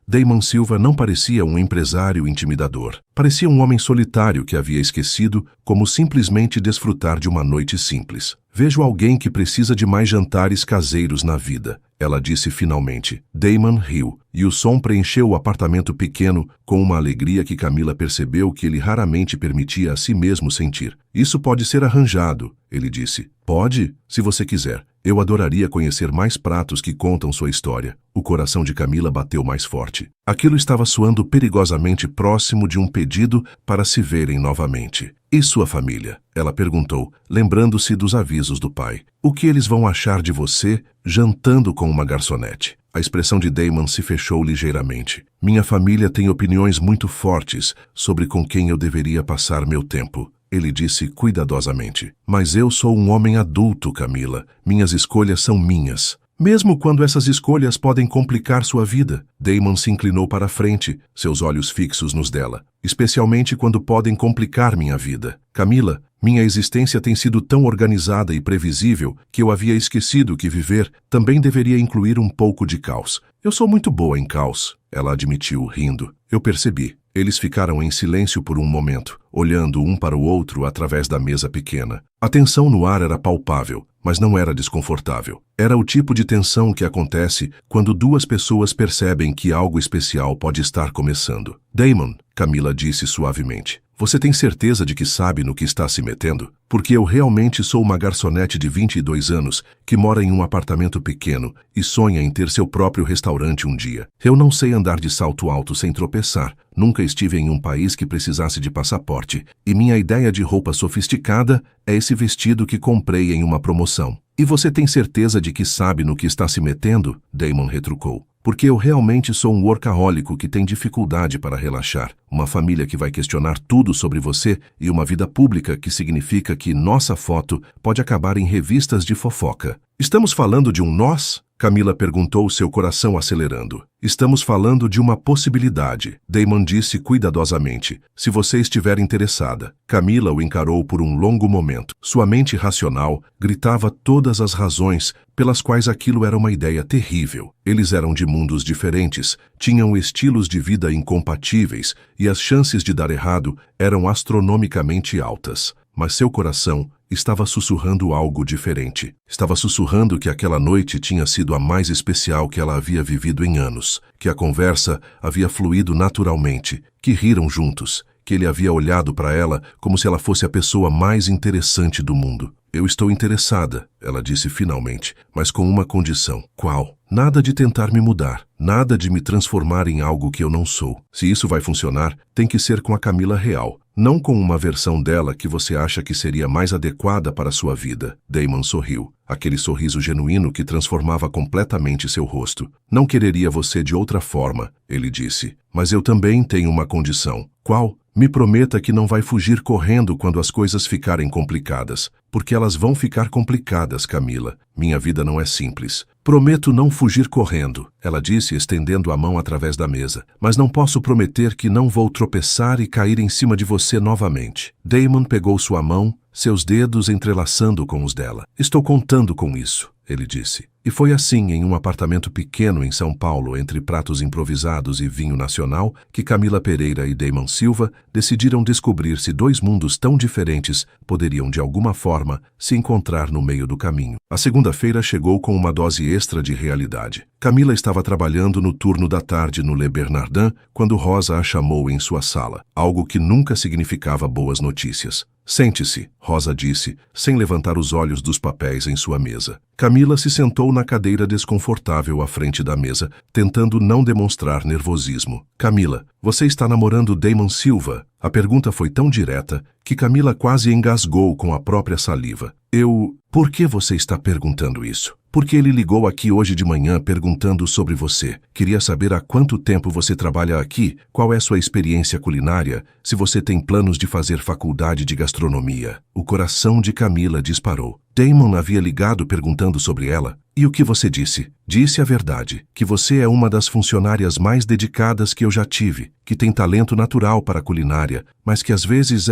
Damon Silva não parecia um empresário intimidador. Parecia um homem solitário que havia esquecido como simplesmente desfrutar de uma noite simples. Vejo alguém que precisa de mais jantares caseiros na vida, ela disse finalmente. Damon riu, e o som preencheu o apartamento pequeno com uma alegria que Camila percebeu que ele raramente permitia a si mesmo sentir. Isso pode ser arranjado, ele disse. Pode, se você quiser. Eu adoraria conhecer mais pratos que contam sua história. O coração de Camila bateu mais forte. Aquilo estava soando perigosamente próximo de um pedido para se verem novamente. E sua família? Ela perguntou, lembrando-se dos avisos do pai. O que eles vão achar de você jantando com uma garçonete? A expressão de Damon se fechou ligeiramente. Minha família tem opiniões muito fortes sobre com quem eu deveria passar meu tempo. Ele disse cuidadosamente. Mas eu sou um homem adulto, Camila. Minhas escolhas são minhas. Mesmo quando essas escolhas podem complicar sua vida. Damon se inclinou para a frente, seus olhos fixos nos dela. Especialmente quando podem complicar minha vida. Camila, minha existência tem sido tão organizada e previsível que eu havia esquecido que viver também deveria incluir um pouco de caos. Eu sou muito boa em caos, ela admitiu, rindo. Eu percebi. Eles ficaram em silêncio por um momento, olhando um para o outro através da mesa pequena. A tensão no ar era palpável, mas não era desconfortável. Era o tipo de tensão que acontece quando duas pessoas percebem que algo especial pode estar começando. Damon, Camila disse suavemente. Você tem certeza de que sabe no que está se metendo? Porque eu realmente sou uma garçonete de 22 anos que mora em um apartamento pequeno e sonha em ter seu próprio restaurante um dia. Eu não sei andar de salto alto sem tropeçar. Nunca estive em um país que precisasse de passaporte. E minha ideia de roupa sofisticada é esse vestido que comprei em uma promoção. E você tem certeza de que sabe no que está se metendo? Damon retrucou. Porque eu realmente sou um workahólico que tem dificuldade para relaxar. Uma família que vai questionar tudo sobre você e uma vida pública que significa que nossa foto pode acabar em revistas de fofoca. Estamos falando de um nós? Camila perguntou, seu coração acelerando. Estamos falando de uma possibilidade, Damon disse cuidadosamente, se você estiver interessada. Camila o encarou por um longo momento. Sua mente racional gritava todas as razões pelas quais aquilo era uma ideia terrível. Eles eram de mundos diferentes, tinham estilos de vida incompatíveis e as chances de dar errado eram astronomicamente altas. Mas seu coração estava sussurrando algo diferente. Estava sussurrando que aquela noite tinha sido a mais especial que ela havia vivido em anos, que a conversa havia fluído naturalmente, que riram juntos, que ele havia olhado para ela como se ela fosse a pessoa mais interessante do mundo. Eu estou interessada, ela disse finalmente, mas com uma condição. Qual? Nada de tentar me mudar, nada de me transformar em algo que eu não sou. Se isso vai funcionar, tem que ser com a Camila real, não com uma versão dela que você acha que seria mais adequada para a sua vida. Damon sorriu, aquele sorriso genuíno que transformava completamente seu rosto. Não quereria você de outra forma, ele disse, mas eu também tenho uma condição. Qual? Me prometa que não vai fugir correndo quando as coisas ficarem complicadas, porque elas vão ficar complicadas, Camila. Minha vida não é simples. Prometo não fugir correndo, ela disse, estendendo a mão através da mesa. Mas não posso prometer que não vou tropeçar e cair em cima de você novamente. Damon pegou sua mão, seus dedos entrelaçando com os dela. Estou contando com isso, ele disse. E foi assim, em um apartamento pequeno em São Paulo, entre pratos improvisados e vinho nacional, que Camila Pereira e Damon Silva decidiram descobrir se dois mundos tão diferentes poderiam, de alguma forma, se encontrar no meio do caminho. A segunda-feira chegou com uma dose extra de realidade. Camila estava trabalhando no turno da tarde no Le Bernardin quando Rosa a chamou em sua sala, algo que nunca significava boas notícias. Sente-se, Rosa disse, sem levantar os olhos dos papéis em sua mesa. Camila se sentou na cadeira desconfortável à frente da mesa, tentando não demonstrar nervosismo. Camila, você está namorando Damon Silva? A pergunta foi tão direta que Camila quase engasgou com a própria saliva. Por que você está perguntando isso? Porque ele ligou aqui hoje de manhã perguntando sobre você. Queria saber há quanto tempo você trabalha aqui, qual é sua experiência culinária, se você tem planos de fazer faculdade de gastronomia. O coração de Camila disparou. Damon havia ligado perguntando sobre ela. E o que você disse? Disse a verdade, que você é uma das funcionárias mais dedicadas que eu já tive, que tem talento natural para a culinária, mas que às vezes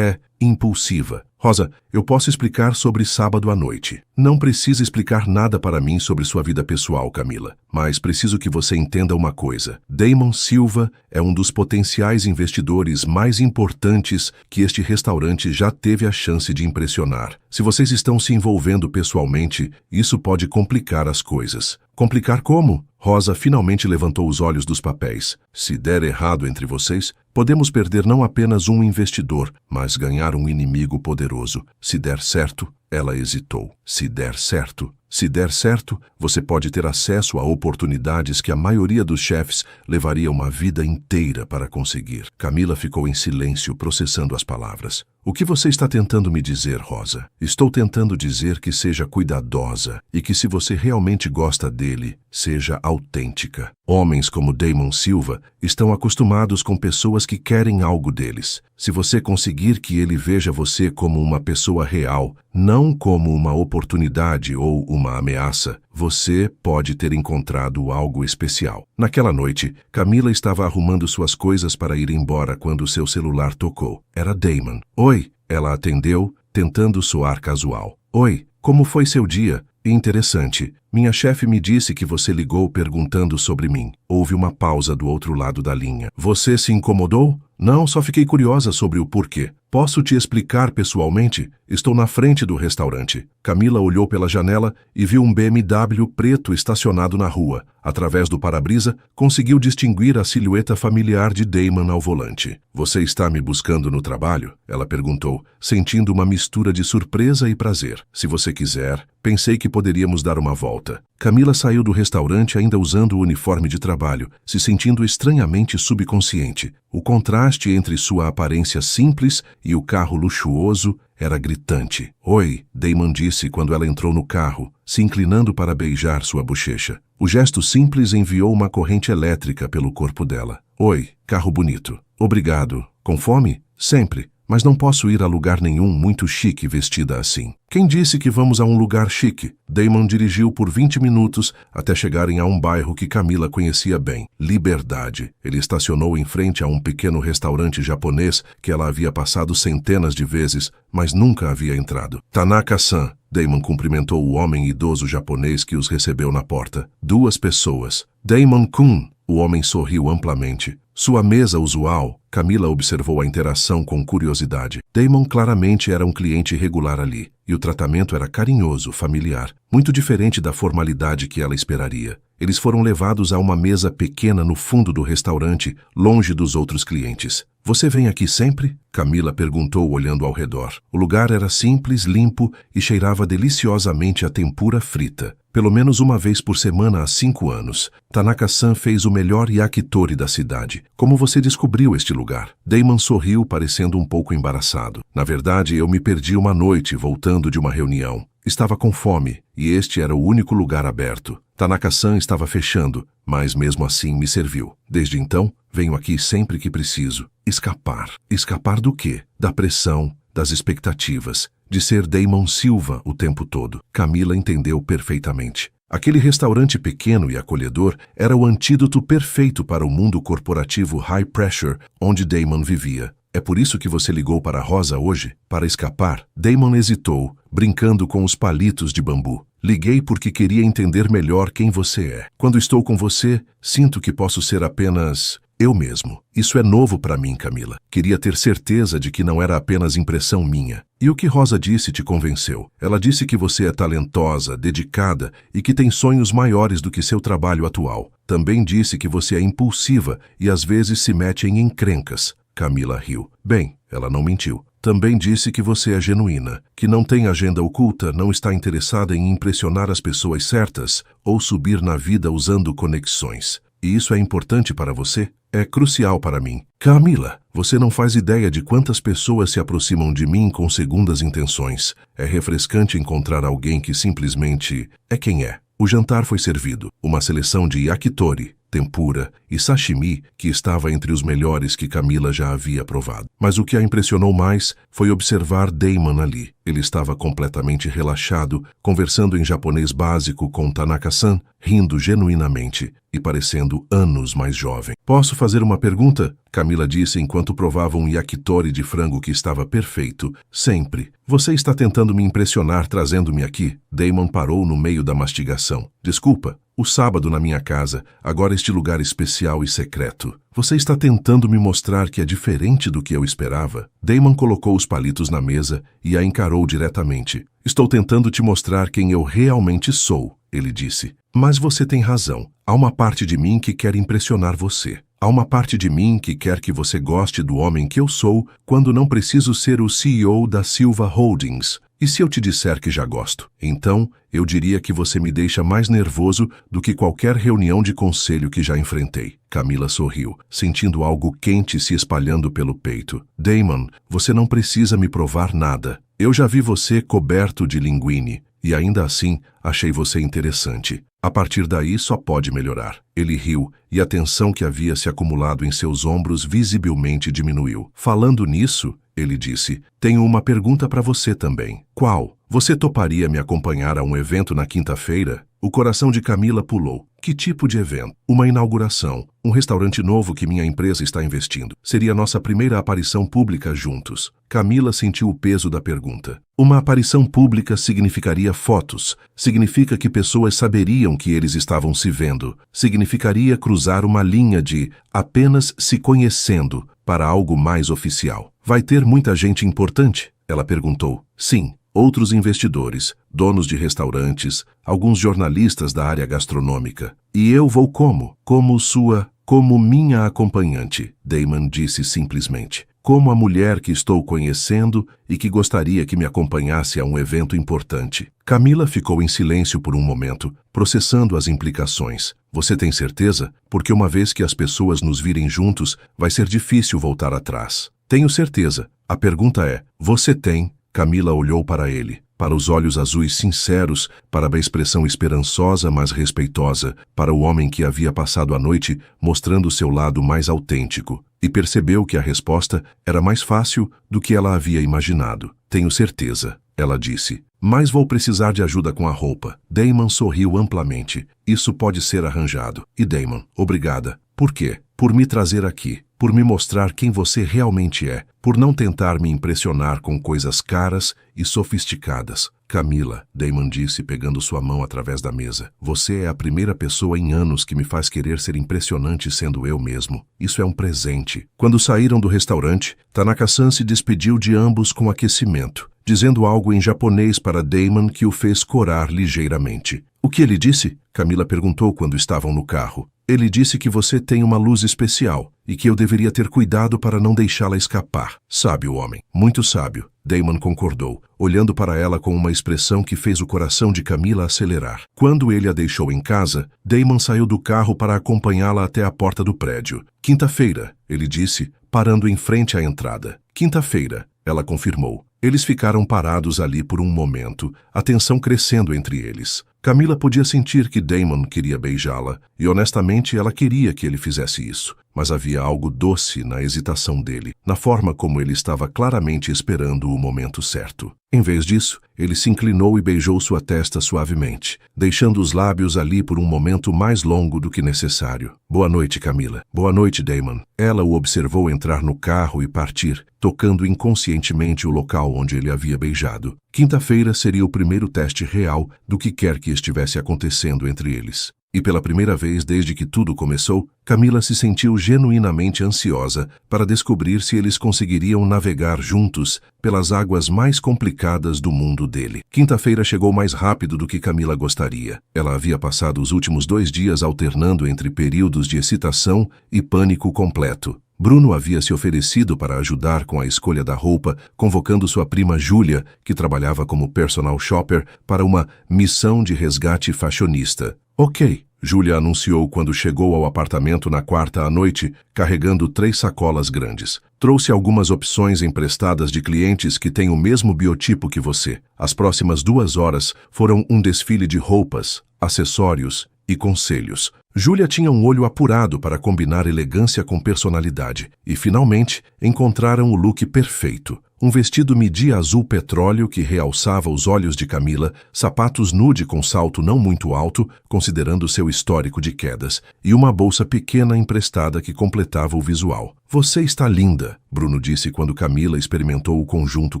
impulsiva. Rosa, eu posso explicar sobre sábado à noite. Não precisa explicar nada para mim sobre sua vida pessoal, Camila. Mas preciso que você entenda uma coisa. Damon Silva é um dos potenciais investidores mais importantes que este restaurante já teve a chance de impressionar. Se vocês estão se envolvendo pessoalmente, isso pode complicar as coisas. Complicar como? Rosa finalmente levantou os olhos dos papéis. Se der errado entre vocês, podemos perder não apenas um investidor, mas ganhar um inimigo poderoso. Se der certo, ela hesitou. Se der certo, você pode ter acesso a oportunidades que a maioria dos chefes levaria uma vida inteira para conseguir. Camila ficou em silêncio, processando as palavras. O que você está tentando me dizer, Rosa? Estou tentando dizer que seja cuidadosa e que se você realmente gosta dele, seja autêntica. Homens como Damon Silva estão acostumados com pessoas que querem algo deles. Se você conseguir que ele veja você como uma pessoa real, não como uma oportunidade ou uma ameaça, você pode ter encontrado algo especial. Naquela noite, Camila estava arrumando suas coisas para ir embora quando seu celular tocou. Era Damon. Oi, ela atendeu, tentando soar casual. Oi, como foi seu dia? Interessante. Minha chefe me disse que você ligou perguntando sobre mim. Houve uma pausa do outro lado da linha. Você se incomodou? Não, só fiquei curiosa sobre o porquê. Posso te explicar pessoalmente? Estou na frente do restaurante. Camila olhou pela janela e viu um BMW preto estacionado na rua. Através do para-brisa, conseguiu distinguir a silhueta familiar de Damon ao volante. Você está me buscando no trabalho? Ela perguntou, sentindo uma mistura de surpresa e prazer. Se você quiser, pensei que poderíamos dar uma volta. Camila saiu do restaurante ainda usando o uniforme de trabalho, se sentindo estranhamente subconsciente. O contraste entre sua aparência simples e o carro luxuoso era gritante. Oi, Damon disse quando ela entrou no carro, se inclinando para beijar sua bochecha. O gesto simples enviou uma corrente elétrica pelo corpo dela. Oi, carro bonito. Obrigado. Com fome? Sempre. Mas não posso ir a lugar nenhum muito chique vestida assim. Quem disse que vamos a um lugar chique? Damon dirigiu por 20 minutos até chegarem a um bairro que Camila conhecia bem. Liberdade. Ele estacionou em frente a um pequeno restaurante japonês que ela havia passado centenas de vezes, mas nunca havia entrado. Tanaka-san. Damon cumprimentou o homem idoso japonês que os recebeu na porta. 2 pessoas. Damon-kun. O homem sorriu amplamente. Sua mesa usual. Camila observou a interação com curiosidade. Damon claramente era um cliente regular ali, e o tratamento era carinhoso, familiar, muito diferente da formalidade que ela esperaria. Eles foram levados a uma mesa pequena no fundo do restaurante, longe dos outros clientes. Você vem aqui sempre? Camila perguntou olhando ao redor. O lugar era simples, limpo e cheirava deliciosamente a tempura frita. Pelo menos uma vez por semana há 5 anos. Tanaka-san fez o melhor yakitori da cidade. Como você descobriu este lugar? Damon sorriu, parecendo um pouco embaraçado. Na verdade, eu me perdi uma noite voltando de uma reunião. Estava com fome, e este era o único lugar aberto. Tanaka-san estava fechando, mas mesmo assim me serviu. Desde então, venho aqui sempre que preciso. Escapar. Escapar do quê? Da pressão, das expectativas, de ser Damon Silva o tempo todo. Camila entendeu perfeitamente. Aquele restaurante pequeno e acolhedor era o antídoto perfeito para o mundo corporativo high pressure onde Damon vivia. É por isso que você ligou para Rosa hoje? Para escapar? Damon hesitou, brincando com os palitos de bambu. Liguei porque queria entender melhor quem você é. Quando estou com você, sinto que posso ser apenas eu mesmo. Isso é novo para mim, Camila. Queria ter certeza de que não era apenas impressão minha. E o que Rosa disse te convenceu? Ela disse que você é talentosa, dedicada e que tem sonhos maiores do que seu trabalho atual. Também disse que você é impulsiva e às vezes se mete em encrencas. Camila riu. Bem, ela não mentiu. Também disse que você é genuína, que não tem agenda oculta, não está interessada em impressionar as pessoas certas ou subir na vida usando conexões. E isso é importante para você? É crucial para mim. Camila, você não faz ideia de quantas pessoas se aproximam de mim com segundas intenções. É refrescante encontrar alguém que simplesmente é quem é. O jantar foi servido. Uma seleção de yakitori, tempura e sashimi que estava entre os melhores que Camila já havia provado. Mas o que a impressionou mais foi observar Damon ali. Ele estava completamente relaxado, conversando em japonês básico com Tanaka-san, rindo genuinamente e parecendo anos mais jovem. Posso fazer uma pergunta? Camila disse enquanto provava um yakitori de frango que estava perfeito. Sempre. Você está tentando me impressionar trazendo-me aqui? Damon parou no meio da mastigação. Desculpa. O sábado na minha casa, agora este lugar especial e secreto. Você está tentando me mostrar que é diferente do que eu esperava? Damon colocou os palitos na mesa e a encarou diretamente. Estou tentando te mostrar quem eu realmente sou, ele disse. Mas você tem razão. Há uma parte de mim que quer impressionar você. Há uma parte de mim que quer que você goste do homem que eu sou quando não preciso ser o CEO da Silva Holdings. E se eu te disser que já gosto? Então, eu diria que você me deixa mais nervoso do que qualquer reunião de conselho que já enfrentei. Camila sorriu, sentindo algo quente se espalhando pelo peito. Damon, você não precisa me provar nada. Eu já vi você coberto de linguine, e ainda assim, achei você interessante. A partir daí, só pode melhorar. Ele riu, e a tensão que havia se acumulado em seus ombros visivelmente diminuiu. Falando nisso, ele disse, tenho uma pergunta para você também. Qual? Você toparia me acompanhar a um evento na quinta-feira? O coração de Camila pulou. Que tipo de evento? Uma inauguração. Um restaurante novo que minha empresa está investindo. Seria nossa primeira aparição pública juntos. Camila sentiu o peso da pergunta. Uma aparição pública significaria fotos. Significa que pessoas saberiam que eles estavam se vendo. Significaria cruzar uma linha de apenas se conhecendo para algo mais oficial. Vai ter muita gente importante? Ela perguntou. Sim. Outros investidores, donos de restaurantes, alguns jornalistas da área gastronômica. E eu vou como? Como minha acompanhante, Damon disse simplesmente. Como a mulher que estou conhecendo e que gostaria que me acompanhasse a um evento importante. Camila ficou em silêncio por um momento, processando as implicações. Você tem certeza? Porque uma vez que as pessoas nos virem juntos, vai ser difícil voltar atrás. Tenho certeza. A pergunta é, você tem? Camila olhou para ele, para os olhos azuis sinceros, para a expressão esperançosa, mas respeitosa, para o homem que havia passado a noite mostrando seu lado mais autêntico, e percebeu que a resposta era mais fácil do que ela havia imaginado. Tenho certeza, ela disse. Mas vou precisar de ajuda com a roupa. Damon sorriu amplamente. Isso pode ser arranjado. E Damon, obrigada. Por quê? Por me trazer aqui. Por me mostrar quem você realmente é, por não tentar me impressionar com coisas caras e sofisticadas. Camila, Damon disse pegando sua mão através da mesa, você é a primeira pessoa em anos que me faz querer ser impressionante sendo eu mesmo. Isso é um presente. Quando saíram do restaurante, Tanaka-san se despediu de ambos com aquecimento, dizendo algo em japonês para Damon que o fez corar ligeiramente. O que ele disse? Camila perguntou quando estavam no carro. Ele disse que você tem uma luz especial e que eu deveria ter cuidado para não deixá-la escapar. Sábio homem, muito sábio. Damon concordou, olhando para ela com uma expressão que fez o coração de Camila acelerar. Quando ele a deixou em casa, Damon saiu do carro para acompanhá-la até a porta do prédio. Quinta-feira, ele disse, parando em frente à entrada. Quinta-feira, ela confirmou. Eles ficaram parados ali por um momento, a tensão crescendo entre eles. Camila podia sentir que Damon queria beijá-la, e honestamente ela queria que ele fizesse isso. Mas havia algo doce na hesitação dele, na forma como ele estava claramente esperando o momento certo. Em vez disso, ele se inclinou e beijou sua testa suavemente, deixando os lábios ali por um momento mais longo do que necessário. Boa noite, Camila. Boa noite, Damon. Ela o observou entrar no carro e partir, tocando inconscientemente o local onde ele havia beijado. Quinta-feira seria o primeiro teste real do que quer que estivesse acontecendo entre eles. E pela primeira vez desde que tudo começou, Camila se sentiu genuinamente ansiosa para descobrir se eles conseguiriam navegar juntos pelas águas mais complicadas do mundo dele. Quinta-feira chegou mais rápido do que Camila gostaria. Ela havia passado os últimos 2 dias alternando entre períodos de excitação e pânico completo. Bruno havia se oferecido para ajudar com a escolha da roupa, convocando sua prima Júlia, que trabalhava como personal shopper, para uma missão de resgate fashionista. Ok, Júlia anunciou quando chegou ao apartamento na quarta à noite, carregando 3 sacolas grandes. Trouxe algumas opções emprestadas de clientes que têm o mesmo biotipo que você. As próximas 2 horas foram um desfile de roupas, acessórios e conselhos. Júlia tinha um olho apurado para combinar elegância com personalidade e, finalmente, encontraram o look perfeito. Um vestido midi azul petróleo que realçava os olhos de Camila, sapatos nude com salto não muito alto, considerando seu histórico de quedas, e uma bolsa pequena emprestada que completava o visual. Você está linda, Bruno disse quando Camila experimentou o conjunto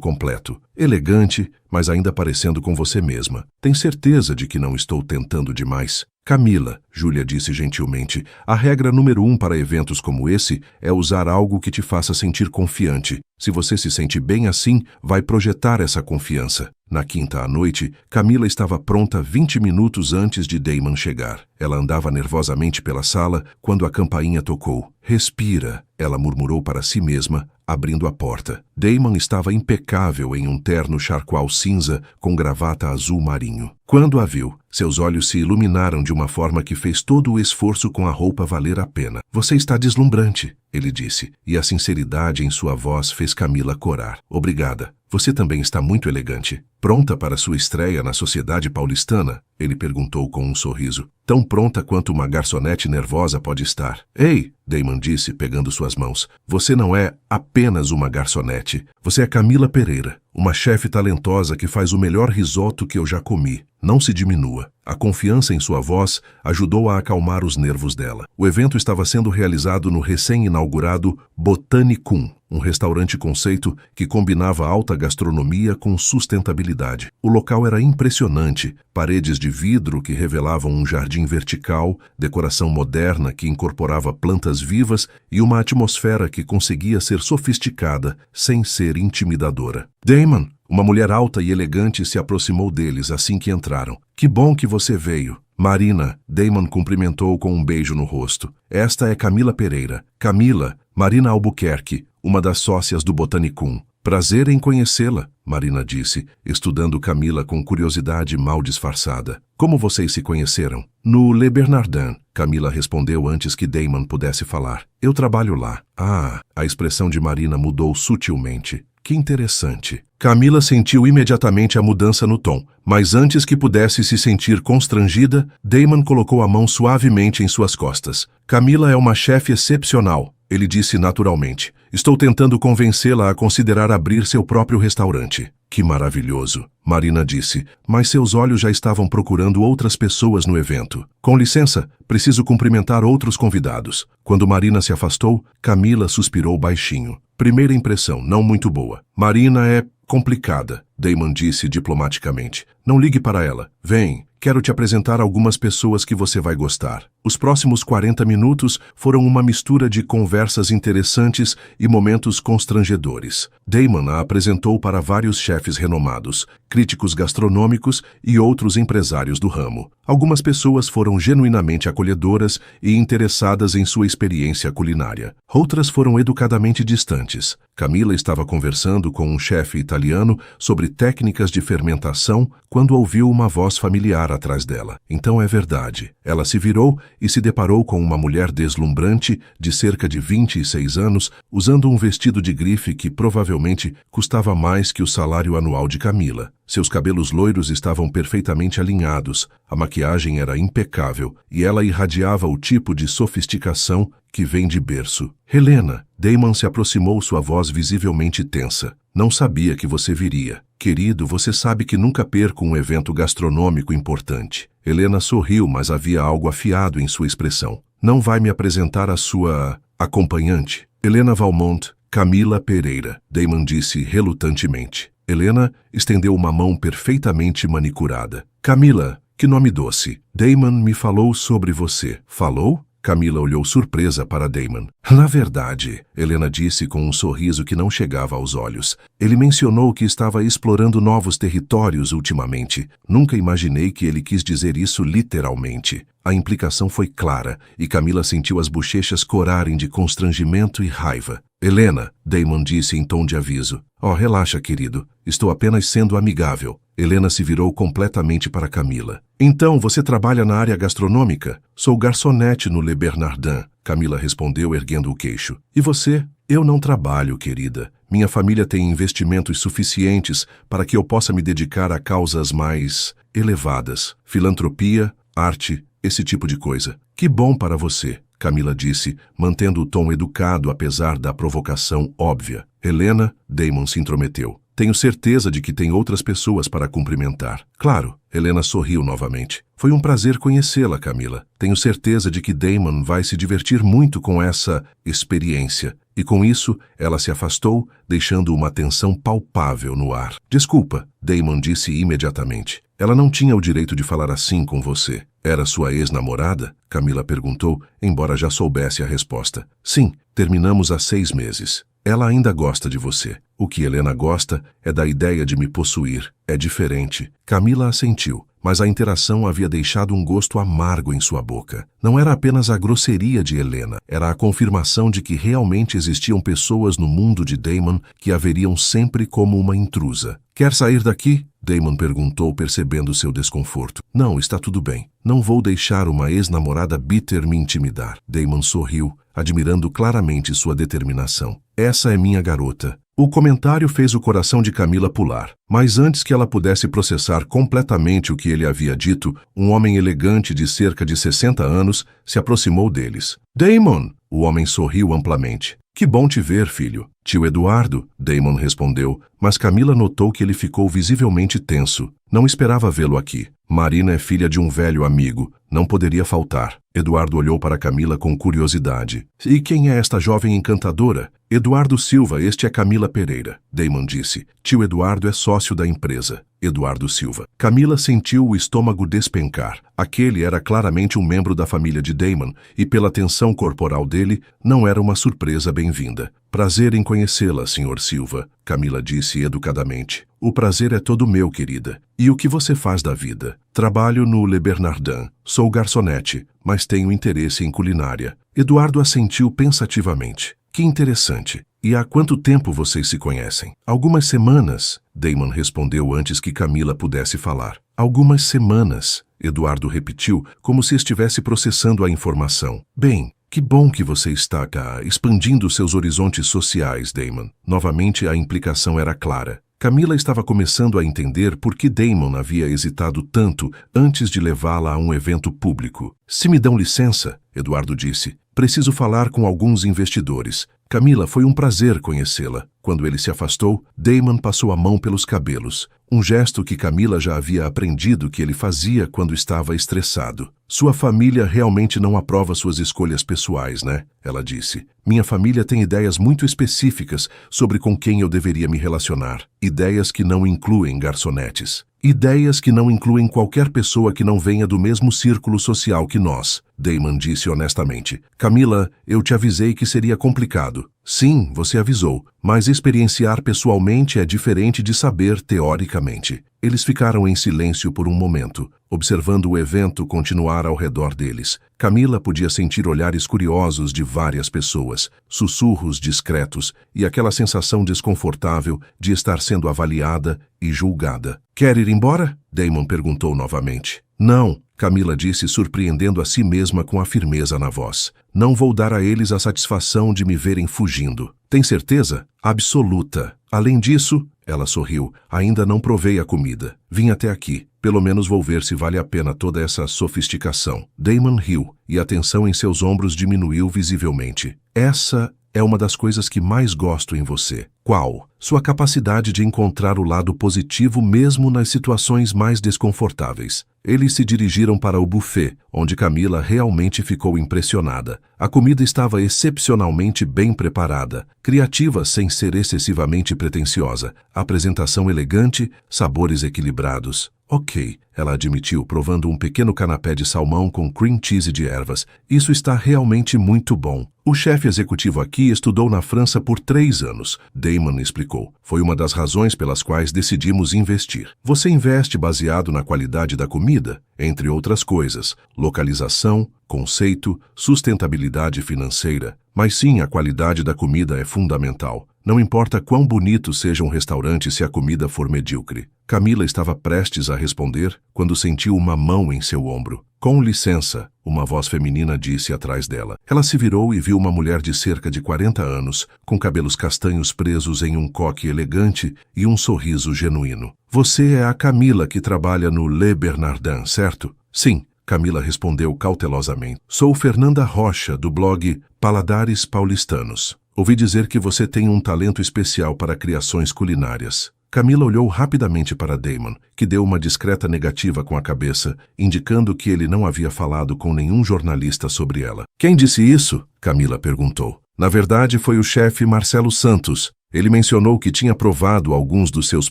completo. Elegante, mas ainda parecendo com você mesma. Tem certeza de que não estou tentando demais? Camila, Júlia disse gentilmente, a regra número 1 para eventos como esse é usar algo que te faça sentir confiante. Se você se sente bem assim, vai projetar essa confiança. Na quinta à noite, Camila estava pronta 20 minutos antes de Damon chegar. Ela andava nervosamente pela sala quando a campainha tocou. Respira, ela murmurou para si mesma, abrindo a porta. Damon estava impecável em um terno charcoal cinza com gravata azul marinho. Quando a viu, seus olhos se iluminaram de uma forma que fez todo o esforço com a roupa valer a pena. Você está deslumbrante, ele disse, e a sinceridade em sua voz fez Camila corar. Obrigada. Você também está muito elegante. Pronta para sua estreia na sociedade paulistana? Ele perguntou com um sorriso. Tão pronta quanto uma garçonete nervosa pode estar. Ei, Damon disse, pegando suas mãos. Você não é apenas uma garçonete. Você é Camila Pereira, uma chefe talentosa que faz o melhor risoto que eu já comi. Não se diminua. A confiança em sua voz ajudou a acalmar os nervos dela. O evento estava sendo realizado no recém-inaugurado Botanicum, um restaurante conceito que combinava alta gastronomia com sustentabilidade. O local era impressionante, paredes de vidro que revelavam um jardim vertical, decoração moderna que incorporava plantas vivas e uma atmosfera que conseguia ser sofisticada sem ser intimidadora. Damon, uma mulher alta e elegante, se aproximou deles assim que entraram. Que bom que você veio. Marina, Damon cumprimentou com um beijo no rosto. Esta é Camila Pereira. Camila, Marina Albuquerque, uma das sócias do Botanicum. Prazer em conhecê-la, Marina disse, estudando Camila com curiosidade mal disfarçada. Como vocês se conheceram? No Le Bernardin, Camila respondeu antes que Damon pudesse falar. Eu trabalho lá. Ah, a expressão de Marina mudou sutilmente. Que interessante. Camila sentiu imediatamente a mudança no tom, mas antes que pudesse se sentir constrangida, Damon colocou a mão suavemente em suas costas. Camila é uma chefe excepcional, ele disse naturalmente. Estou tentando convencê-la a considerar abrir seu próprio restaurante. Que maravilhoso, Marina disse, mas seus olhos já estavam procurando outras pessoas no evento. Com licença, preciso cumprimentar outros convidados. Quando Marina se afastou, Camila suspirou baixinho. Primeira impressão, não muito boa. Marina é complicada, Damon disse diplomaticamente. Não ligue para ela. Vem, quero te apresentar algumas pessoas que você vai gostar. Os próximos 40 minutos foram uma mistura de conversas interessantes e momentos constrangedores. Damon a apresentou para vários chefes renomados, críticos gastronômicos e outros empresários do ramo. Algumas pessoas foram genuinamente acolhedoras e interessadas em sua experiência culinária. Outras foram educadamente distantes. Camila estava conversando com um chefe italiano sobre técnicas de fermentação quando ouviu uma voz familiar atrás dela. Então é verdade. Ela se virou e se deparou com uma mulher deslumbrante de cerca de 26 anos, usando um vestido de grife que provavelmente custava mais que o salário anual de Camila. Seus cabelos loiros estavam perfeitamente alinhados, a maquiagem era impecável e ela irradiava o tipo de sofisticação que vem de berço. Helena, Damon se aproximou, sua voz visivelmente tensa. Não sabia que você viria. Querido, você sabe que nunca perco um evento gastronômico importante. Helena sorriu, mas havia algo afiado em sua expressão. Não vai me apresentar a sua acompanhante? Helena Valmont, Camila Pereira, Damon disse relutantemente. Helena estendeu uma mão perfeitamente manicurada. Camila, que nome doce. Damon me falou sobre você. Falou? Camila olhou surpresa para Damon. Na verdade, Helena disse com um sorriso que não chegava aos olhos. Ele mencionou que estava explorando novos territórios ultimamente. Nunca imaginei que ele quis dizer isso literalmente. A implicação foi clara, e Camila sentiu as bochechas corarem de constrangimento e raiva. Helena, Damon disse em tom de aviso. Oh, relaxa, querido. Estou apenas sendo amigável. Helena se virou completamente para Camila. Então, você trabalha na área gastronômica? Sou garçonete no Le Bernardin, Camila respondeu erguendo o queixo. E você? Eu não trabalho, querida. Minha família tem investimentos suficientes para que eu possa me dedicar a causas mais elevadas. Filantropia, arte, esse tipo de coisa. Que bom para você. Camila disse, mantendo o tom educado apesar da provocação óbvia. Helena, Damon se intrometeu. Tenho certeza de que tem outras pessoas para cumprimentar. Claro, Helena sorriu novamente. Foi um prazer conhecê-la, Camila. Tenho certeza de que Damon vai se divertir muito com essa experiência. E com isso, ela se afastou, deixando uma tensão palpável no ar. Desculpa, Damon disse imediatamente. Ela não tinha o direito de falar assim com você. Era sua ex-namorada? Camila perguntou, embora já soubesse a resposta. Sim, terminamos há 6 meses. Ela ainda gosta de você. O que Helena gosta é da ideia de me possuir. É diferente. Camila assentiu, mas a interação havia deixado um gosto amargo em sua boca. Não era apenas a grosseria de Helena, era a confirmação de que realmente existiam pessoas no mundo de Damon que a veriam sempre como uma intrusa. Quer sair daqui? Damon perguntou, percebendo seu desconforto. Não, está tudo bem. Não vou deixar uma ex-namorada bitter me intimidar. Damon sorriu, admirando claramente sua determinação. Essa é minha garota. O comentário fez o coração de Camila pular, mas antes que ela pudesse processar completamente o que ele havia dito, um homem elegante de cerca de 60 anos se aproximou deles. Damon! O homem sorriu amplamente. Que bom te ver, filho. Tio Eduardo, Damon respondeu, mas Camila notou que ele ficou visivelmente tenso. Não esperava vê-lo aqui. Marina é filha de um velho amigo. Não poderia faltar. Eduardo olhou para Camila com curiosidade. E quem é esta jovem encantadora? Eduardo Silva, este é Camila Pereira. Damon disse. Tio Eduardo é sócio da empresa. Eduardo Silva. Camila sentiu o estômago despencar. Aquele era claramente um membro da família de Damon e, pela tensão corporal dele, não era uma surpresa bem-vinda. Prazer em conhecê-la, Sr. Silva, Camila disse educadamente. O prazer é todo meu, querida. E o que você faz da vida? Trabalho no Le Bernardin. Sou garçonete, mas tenho interesse em culinária. Eduardo assentiu pensativamente. Que interessante. E há quanto tempo vocês se conhecem? Algumas semanas, Damon respondeu antes que Camila pudesse falar. Algumas semanas, Eduardo repetiu, como se estivesse processando a informação. Bem, que bom que você está cá, expandindo seus horizontes sociais, Damon. Novamente a implicação era clara. Camila estava começando a entender por que Damon havia hesitado tanto antes de levá-la a um evento público. Se me dão licença, Eduardo disse, preciso falar com alguns investidores. Camila, foi um prazer conhecê-la. Quando ele se afastou, Damon passou a mão pelos cabelos, um gesto que Camila já havia aprendido que ele fazia quando estava estressado. Sua família realmente não aprova suas escolhas pessoais, né? Ela disse. Minha família tem ideias muito específicas sobre com quem eu deveria me relacionar. Ideias que não incluem garçonetes. Ideias que não incluem qualquer pessoa que não venha do mesmo círculo social que nós, Damon disse honestamente. Camila, eu te avisei que seria complicado. Sim, você avisou, mas experienciar pessoalmente é diferente de saber teoricamente. Eles ficaram em silêncio por um momento, observando o evento continuar ao redor deles. Camila podia sentir olhares curiosos de várias pessoas, sussurros discretos e aquela sensação desconfortável de estar sendo avaliada e julgada. Quer ir embora? Damon perguntou novamente. Não, Camila disse, surpreendendo a si mesma com a firmeza na voz. Não vou dar a eles a satisfação de me verem fugindo. Tem certeza? Absoluta. Além disso, ela sorriu, ainda não provei a comida. Vim até aqui. Pelo menos vou ver se vale a pena toda essa sofisticação. Damon riu, e a tensão em seus ombros diminuiu visivelmente. Essa é uma das coisas que mais gosto em você. Qual? Sua capacidade de encontrar o lado positivo mesmo nas situações mais desconfortáveis. Eles se dirigiram para o buffet, onde Camila realmente ficou impressionada. A comida estava excepcionalmente bem preparada, criativa sem ser excessivamente pretensiosa, apresentação elegante, sabores equilibrados. Ok, ela admitiu, provando um pequeno canapé de salmão com cream cheese de ervas. Isso está realmente muito bom. O chefe executivo aqui estudou na França por 3 anos, Damon explicou. Foi uma das razões pelas quais decidimos investir. Você investe baseado na qualidade da comida, entre outras coisas, localização, conceito, sustentabilidade financeira. Mas sim, a qualidade da comida é fundamental. Não importa quão bonito seja um restaurante se a comida for medíocre. Camila estava prestes a responder quando sentiu uma mão em seu ombro. Com licença, uma voz feminina disse atrás dela. Ela se virou e viu uma mulher de cerca de 40 anos, com cabelos castanhos presos em um coque elegante e um sorriso genuíno. Você é a Camila que trabalha no Le Bernardin, certo? Sim. Camila respondeu cautelosamente. Sou Fernanda Rocha, do blog Paladares Paulistanos. Ouvi dizer que você tem um talento especial para criações culinárias. Camila olhou rapidamente para Damon, que deu uma discreta negativa com a cabeça, indicando que ele não havia falado com nenhum jornalista sobre ela. Quem disse isso? Camila perguntou. Na verdade, foi o chefe Marcelo Santos. Ele mencionou que tinha provado alguns dos seus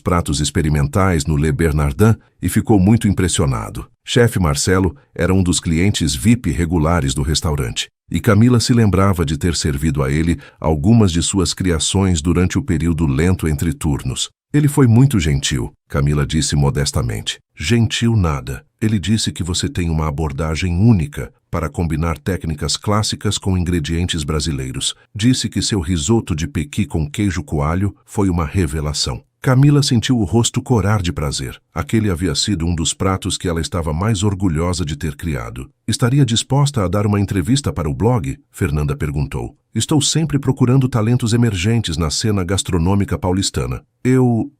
pratos experimentais no Le Bernardin e ficou muito impressionado. Chefe Marcelo era um dos clientes VIP regulares do restaurante, e Camila se lembrava de ter servido a ele algumas de suas criações durante o período lento entre turnos. Ele foi muito gentil, Camila disse modestamente. Gentil nada. Ele disse que você tem uma abordagem única para combinar técnicas clássicas com ingredientes brasileiros. Disse que seu risoto de pequi com queijo coalho foi uma revelação. Camila sentiu o rosto corar de prazer. Aquele havia sido um dos pratos que ela estava mais orgulhosa de ter criado. Estaria disposta a dar uma entrevista para o blog? Fernanda perguntou. Estou sempre procurando talentos emergentes na cena gastronômica paulistana.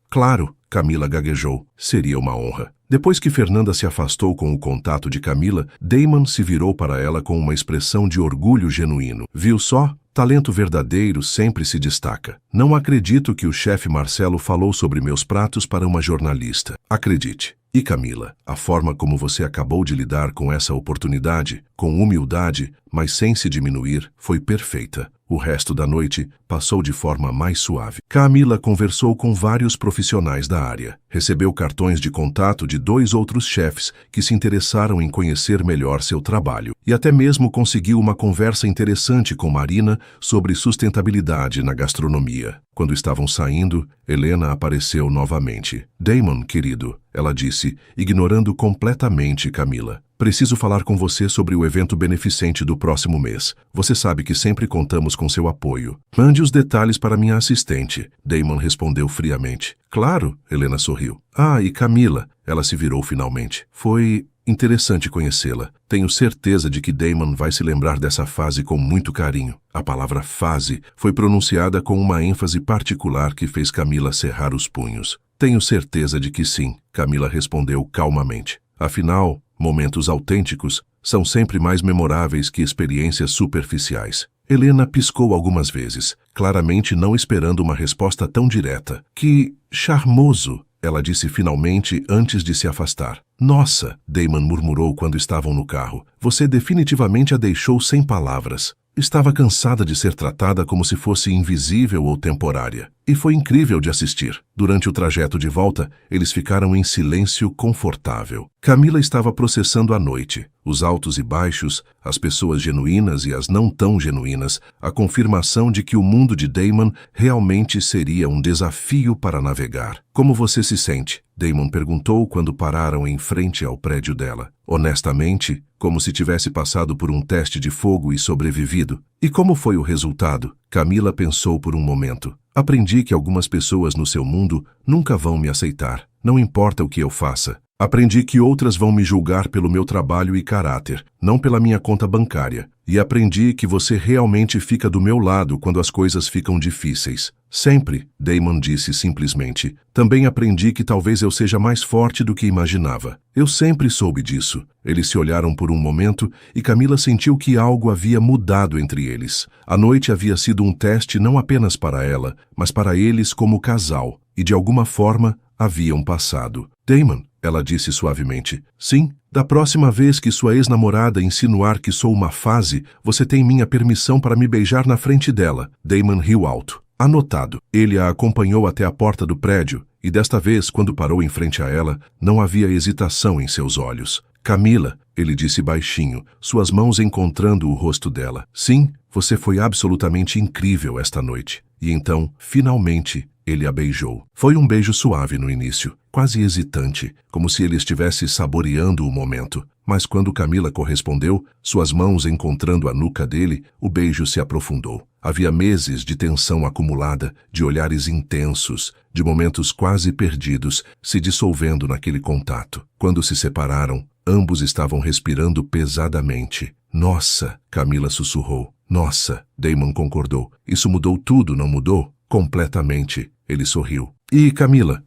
Claro, Camila gaguejou. Seria uma honra. Depois que Fernanda se afastou com o contato de Camila, Damon se virou para ela com uma expressão de orgulho genuíno. Viu só? Talento verdadeiro sempre se destaca. Não acredito que o chefe Marcelo falou sobre meus pratos para uma jornalista. Acredite. E Camila, a forma como você acabou de lidar com essa oportunidade, com humildade, mas sem se diminuir, foi perfeita. O resto da noite passou de forma mais suave. Camila conversou com vários profissionais da área. Recebeu cartões de contato de 2 outros chefes que se interessaram em conhecer melhor seu trabalho. E até mesmo conseguiu uma conversa interessante com Marina sobre sustentabilidade na gastronomia. Quando estavam saindo, Helena apareceu novamente. Damon, querido, ela disse, ignorando completamente Camila. Preciso falar com você sobre o evento beneficente do próximo mês. Você sabe que sempre contamos com seu apoio. Mande os detalhes para minha assistente. Damon respondeu friamente. Claro, Helena sorriu. E Camila, ela se virou finalmente. Foi interessante conhecê-la. Tenho certeza de que Damon vai se lembrar dessa fase com muito carinho. A palavra fase foi pronunciada com uma ênfase particular que fez Camila cerrar os punhos. Tenho certeza de que sim, Camila respondeu calmamente. Afinal, momentos autênticos são sempre mais memoráveis que experiências superficiais. Helena piscou algumas vezes, claramente não esperando uma resposta tão direta. Que charmoso, ela disse finalmente antes de se afastar. Nossa, Damon murmurou quando estavam no carro. Você definitivamente a deixou sem palavras. Estava cansada de ser tratada como se fosse invisível ou temporária. E foi incrível de assistir. Durante o trajeto de volta, eles ficaram em silêncio confortável. Camila estava processando a noite, os altos e baixos, as pessoas genuínas e as não tão genuínas, a confirmação de que o mundo de Damon realmente seria um desafio para navegar. Como você se sente? Damon perguntou quando pararam em frente ao prédio dela. Honestamente, como se tivesse passado por um teste de fogo e sobrevivido. E como foi o resultado? Camila pensou por um momento. Aprendi que algumas pessoas no seu mundo nunca vão me aceitar, não importa o que eu faça. Aprendi que outras vão me julgar pelo meu trabalho e caráter, não pela minha conta bancária. E aprendi que você realmente fica do meu lado quando as coisas ficam difíceis. Sempre, Damon disse simplesmente. Também aprendi que talvez eu seja mais forte do que imaginava. Eu sempre soube disso. Eles se olharam por um momento e Camila sentiu que algo havia mudado entre eles. A noite havia sido um teste não apenas para ela, mas para eles como casal. E de alguma forma, haviam passado. Damon, ela disse suavemente. Sim, da próxima vez que sua ex-namorada insinuar que sou uma fase, você tem minha permissão para me beijar na frente dela. Damon riu alto. Anotado. Ele a acompanhou até a porta do prédio, e desta vez, quando parou em frente a ela, não havia hesitação em seus olhos. Camila, ele disse baixinho, suas mãos encontrando o rosto dela. Sim, você foi absolutamente incrível esta noite. E então, finalmente, ele a beijou. Foi um beijo suave no início, quase hesitante, como se ele estivesse saboreando o momento. Mas quando Camila correspondeu, suas mãos encontrando a nuca dele, o beijo se aprofundou. Havia meses de tensão acumulada, de olhares intensos, de momentos quase perdidos, se dissolvendo naquele contato. Quando se separaram, ambos estavam respirando pesadamente. Nossa, Camila sussurrou. Nossa, Damon concordou. Isso mudou tudo, não mudou? Completamente. Ele sorriu. E Camila?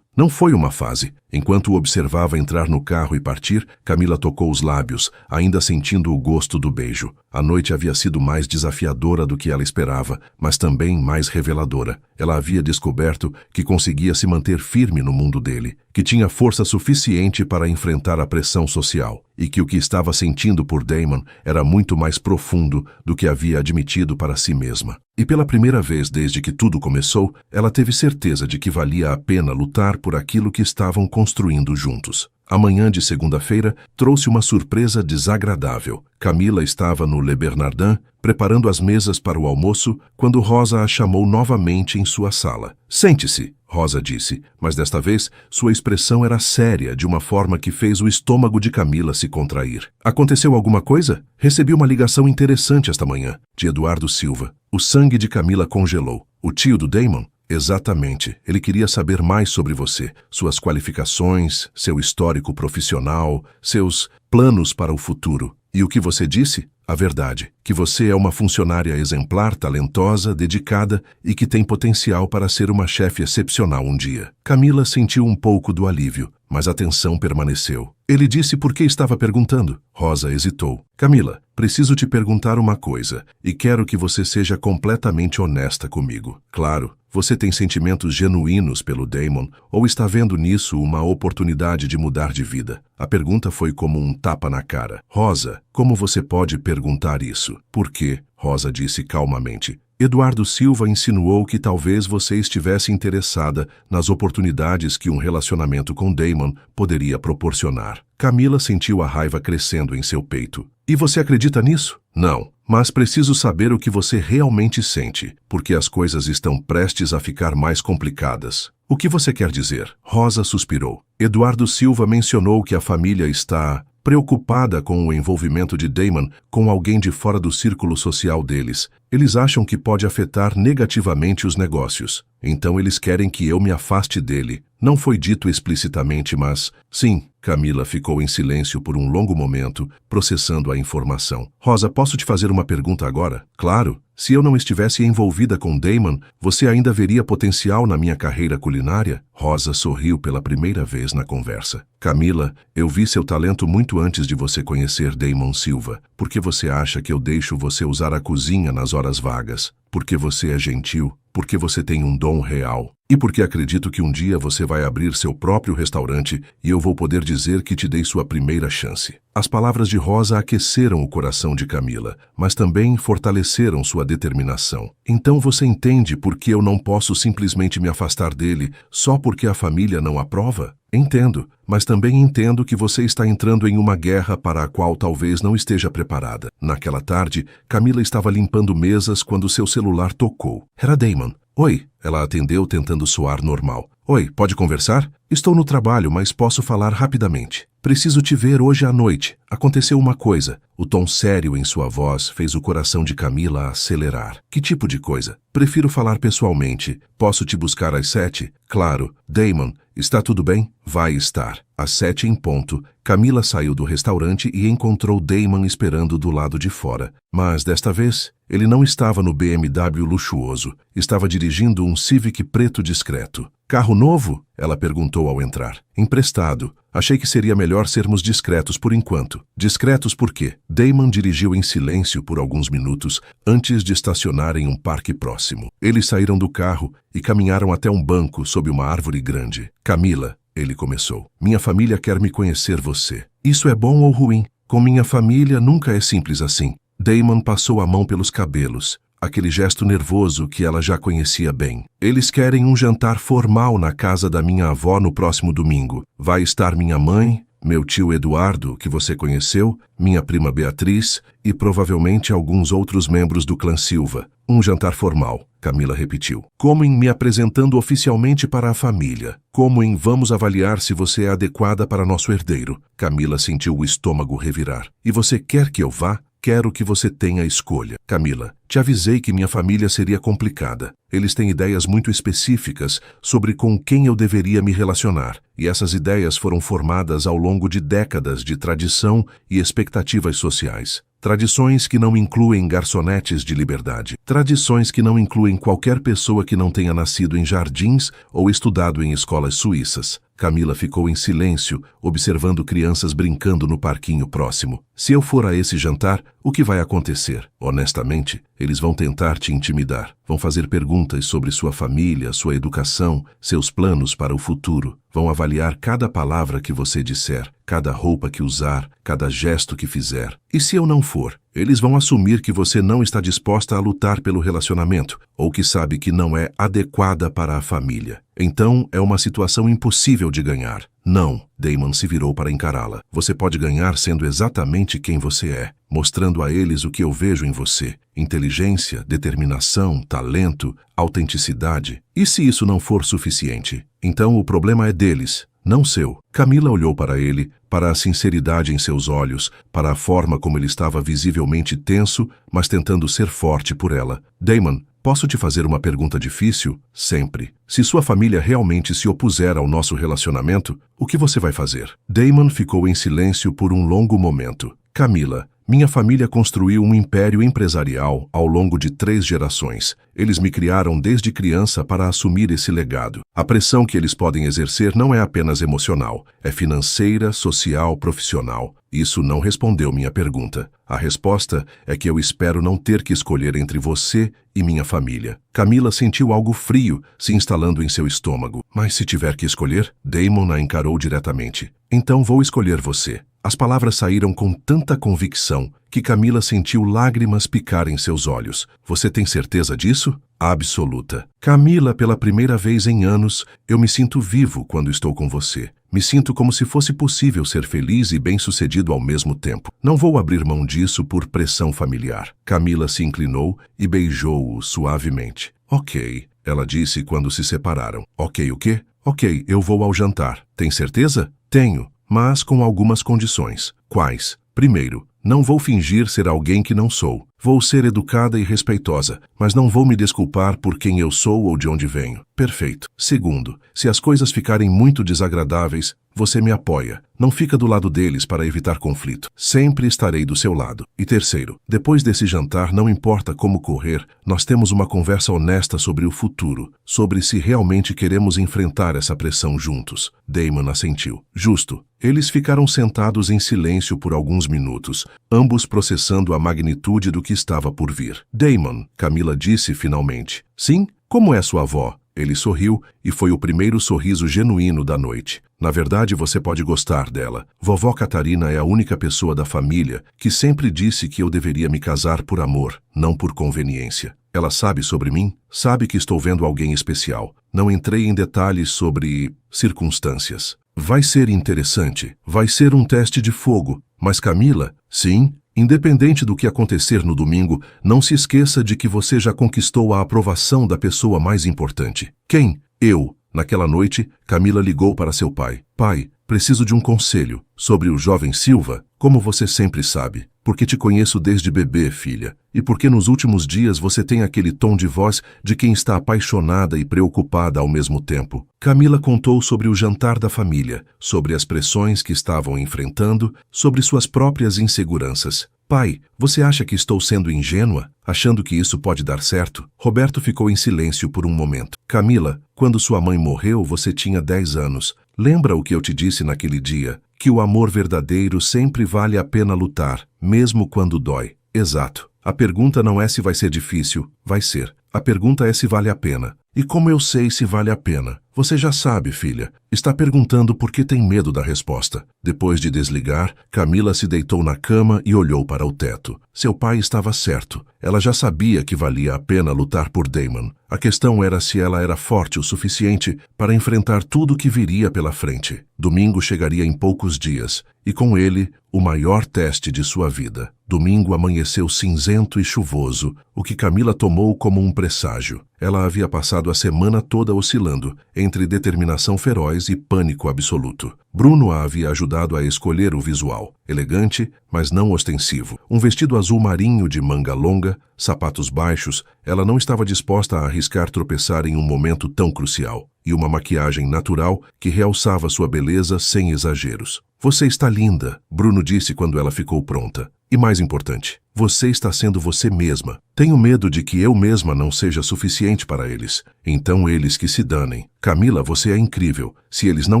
Não foi uma fase. Enquanto o observava entrar no carro e partir, Camila tocou os lábios, ainda sentindo o gosto do beijo. A noite havia sido mais desafiadora do que ela esperava, mas também mais reveladora. Ela havia descoberto que conseguia se manter firme no mundo dele, que tinha força suficiente para enfrentar a pressão social, e que o que estava sentindo por Damon era muito mais profundo do que havia admitido para si mesma. E pela primeira vez desde que tudo começou, ela teve certeza de que valia a pena lutar por aquilo que estavam construindo juntos. A manhã de segunda-feira trouxe uma surpresa desagradável. Camila estava no Le Bernardin, preparando as mesas para o almoço, quando Rosa a chamou novamente em sua sala. "Sente-se", Rosa disse, mas desta vez sua expressão era séria, de uma forma que fez o estômago de Camila se contrair. "Aconteceu alguma coisa? Recebi uma ligação interessante esta manhã", de Eduardo Silva. O sangue de Camila congelou. "O tio do Damon?" "Exatamente. Ele queria saber mais sobre você, suas qualificações, seu histórico profissional, seus planos para o futuro. E o que você disse? A verdade, que você é uma funcionária exemplar, talentosa, dedicada e que tem potencial para ser uma chefe excepcional um dia." Camila sentiu um pouco do alívio, mas a tensão permaneceu. Ele disse por que estava perguntando. Rosa hesitou. "Camila, preciso te perguntar uma coisa, e quero que você seja completamente honesta comigo. Claro, você tem sentimentos genuínos pelo Damon ou está vendo nisso uma oportunidade de mudar de vida?" A pergunta foi como um tapa na cara. "Rosa, como você pode perguntar isso?" "Por quê?" Rosa disse calmamente. "Eduardo Silva insinuou que talvez você estivesse interessada nas oportunidades que um relacionamento com Damon poderia proporcionar." Camila sentiu a raiva crescendo em seu peito. "E você acredita nisso?" "Não, mas preciso saber o que você realmente sente, porque as coisas estão prestes a ficar mais complicadas." "O que você quer dizer?" Rosa suspirou. "Eduardo Silva mencionou que a família está preocupada com o envolvimento de Damon com alguém de fora do círculo social deles. Eles acham que pode afetar negativamente os negócios. Então eles querem que eu me afaste dele. Não foi dito explicitamente, mas... Sim." Camila ficou em silêncio por um longo momento, processando a informação. "Rosa, posso te fazer uma pergunta agora?" "Claro. Se eu não estivesse envolvida com Damon, você ainda veria potencial na minha carreira culinária?" Rosa sorriu pela primeira vez na conversa. "Camila, eu vi seu talento muito antes de você conhecer Damon Silva. Por que você acha que eu deixo você usar a cozinha nas horas vagas? Porque você é gentil, porque você tem um dom real. E porque acredito que um dia você vai abrir seu próprio restaurante e eu vou poder dizer que te dei sua primeira chance." As palavras de Rosa aqueceram o coração de Camila, mas também fortaleceram sua determinação. "Então você entende por que eu não posso simplesmente me afastar dele só porque a família não aprova?" "Entendo, mas também entendo que você está entrando em uma guerra para a qual talvez não esteja preparada." Naquela tarde, Camila estava limpando mesas quando seu celular tocou. Era Damon. "Oi." Ela atendeu tentando soar normal. "Oi, pode conversar? Estou no trabalho, mas posso falar rapidamente." "Preciso te ver hoje à noite. Aconteceu uma coisa." O tom sério em sua voz fez o coração de Camila acelerar. "Que tipo de coisa?" "Prefiro falar pessoalmente. Posso te buscar às 7? "Claro." "Damon, está tudo bem?" "Vai estar." Às 7 em ponto, Camila saiu do restaurante e encontrou Damon esperando do lado de fora. Mas, desta vez, ele não estava no BMW luxuoso. Estava dirigindo um Civic preto discreto. "Carro novo?" ela perguntou ao entrar. "Emprestado. Achei que seria melhor sermos discretos por enquanto." "Discretos por quê?" Damon dirigiu em silêncio por alguns minutos antes de estacionar em um parque próximo. Eles saíram do carro e caminharam até um banco sob uma árvore grande. "Camila", ele começou, "minha família quer me conhecer você." "Isso é bom ou ruim?" "Com minha família nunca é simples assim." Damon passou a mão pelos cabelos, aquele gesto nervoso que ela já conhecia bem. "Eles querem um jantar formal na casa da minha avó no próximo domingo. Vai estar minha mãe, meu tio Eduardo, que você conheceu, minha prima Beatriz e provavelmente alguns outros membros do clã Silva. Um jantar formal." Camila repetiu. "Como em me apresentando oficialmente para a família. Como em vamos avaliar se você é adequada para nosso herdeiro." Camila sentiu o estômago revirar. "E você quer que eu vá?" "Quero que você tenha escolha." "Camila, te avisei que minha família seria complicada. Eles têm ideias muito específicas sobre com quem eu deveria me relacionar. E essas ideias foram formadas ao longo de décadas de tradição e expectativas sociais. Tradições que não incluem garçonetes de liberdade. Tradições que não incluem qualquer pessoa que não tenha nascido em jardins ou estudado em escolas suíças." Camila ficou em silêncio, observando crianças brincando no parquinho próximo. Se eu for a esse jantar, o que vai acontecer? Honestamente, eles vão tentar te intimidar. Vão fazer perguntas sobre sua família, sua educação, seus planos para o futuro. Vão avaliar cada palavra que você disser, cada roupa que usar, cada gesto que fizer. E se eu não for? Eles vão assumir que você não está disposta a lutar pelo relacionamento, ou que sabe que não é adequada para a família. Então, é uma situação impossível de ganhar. Não, Damon se virou para encará-la. Você pode ganhar sendo exatamente quem você é, mostrando a eles o que eu vejo em você. Inteligência, determinação, talento, autenticidade. E se isso não for suficiente? Então o problema é deles, não seu. Camila olhou para ele, para a sinceridade em seus olhos, para a forma como ele estava visivelmente tenso, mas tentando ser forte por ela. Damon, posso te fazer uma pergunta difícil? Sempre. Se sua família realmente se opuser ao nosso relacionamento, o que você vai fazer? Damon ficou em silêncio por um longo momento. Camila, minha família construiu um império empresarial ao longo de 3 gerações. Eles me criaram desde criança para assumir esse legado. A pressão que eles podem exercer não é apenas emocional, é financeira, social, profissional. Isso não respondeu minha pergunta. A resposta é que eu espero não ter que escolher entre você e minha família. Camila sentiu algo frio se instalando em seu estômago. Mas se tiver que escolher, Damon a encarou diretamente. Então vou escolher você. As palavras saíram com tanta convicção que Camila sentiu lágrimas picar em seus olhos. Você tem certeza disso? Absoluta. Camila, pela primeira vez em anos, eu me sinto vivo quando estou com você. Me sinto como se fosse possível ser feliz e bem-sucedido ao mesmo tempo. Não vou abrir mão disso por pressão familiar. Camila se inclinou e beijou-o suavemente. Ok, ela disse quando se separaram. Ok, o quê? Ok, eu vou ao jantar. Tem certeza? Tenho, mas com algumas condições. Quais? Primeiro, não vou fingir ser alguém que não sou. Vou ser educada e respeitosa, mas não vou me desculpar por quem eu sou ou de onde venho. Perfeito. Segundo, se as coisas ficarem muito desagradáveis, você me apoia. Não fica do lado deles para evitar conflito. Sempre estarei do seu lado. E terceiro, depois desse jantar, não importa como correr, nós temos uma conversa honesta sobre o futuro, sobre se realmente queremos enfrentar essa pressão juntos. Damon assentiu. Justo. Eles ficaram sentados em silêncio por alguns minutos, ambos processando a magnitude do que estava por vir. Damon, Camila disse finalmente. Sim? Como é sua avó? Ele sorriu e foi o primeiro sorriso genuíno da noite. Na verdade, você pode gostar dela. Vovó Catarina é a única pessoa da família que sempre disse que eu deveria me casar por amor, não por conveniência. Ela sabe sobre mim, sabe que estou vendo alguém especial. Não entrei em detalhes sobre circunstâncias. Vai ser interessante, vai ser um teste de fogo. Mas Camila, sim, independente do que acontecer no domingo, não se esqueça de que você já conquistou a aprovação da pessoa mais importante. Quem? Eu. Naquela noite, Camila ligou para seu pai. Pai, preciso de um conselho sobre o jovem Silva, como você sempre sabe. Porque te conheço desde bebê, filha. E porque nos últimos dias você tem aquele tom de voz de quem está apaixonada e preocupada ao mesmo tempo. Camila contou sobre o jantar da família, sobre as pressões que estavam enfrentando, sobre suas próprias inseguranças. Pai, você acha que estou sendo ingênua, achando que isso pode dar certo? Roberto ficou em silêncio por um momento. Camila, quando sua mãe morreu, você tinha 10 anos. Lembra o que eu te disse naquele dia? Que o amor verdadeiro sempre vale a pena lutar, mesmo quando dói. Exato. A pergunta não é se vai ser difícil, vai ser. A pergunta é se vale a pena. E como eu sei se vale a pena? Você já sabe, filha. Está perguntando por que tem medo da resposta. Depois de desligar, Camila se deitou na cama e olhou para o teto. Seu pai estava certo. Ela já sabia que valia a pena lutar por Damon. A questão era se ela era forte o suficiente para enfrentar tudo que viria pela frente. Domingo chegaria em poucos dias, e com ele, o maior teste de sua vida. Domingo amanheceu cinzento e chuvoso, o que Camila tomou como um presságio. Ela havia passado a semana toda oscilando entre determinação feroz e pânico absoluto. Bruno a havia ajudado a escolher o visual, elegante, mas não ostensivo. Um vestido azul marinho de manga longa, sapatos baixos, ela não estava disposta a arriscar tropeçar em um momento tão crucial. E uma maquiagem natural que realçava sua beleza sem exageros. Você está linda, Bruno disse quando ela ficou pronta. E mais importante, você está sendo você mesma. Tenho medo de que eu mesma não seja suficiente para eles. Então eles que se danem. Camila, você é incrível. Se eles não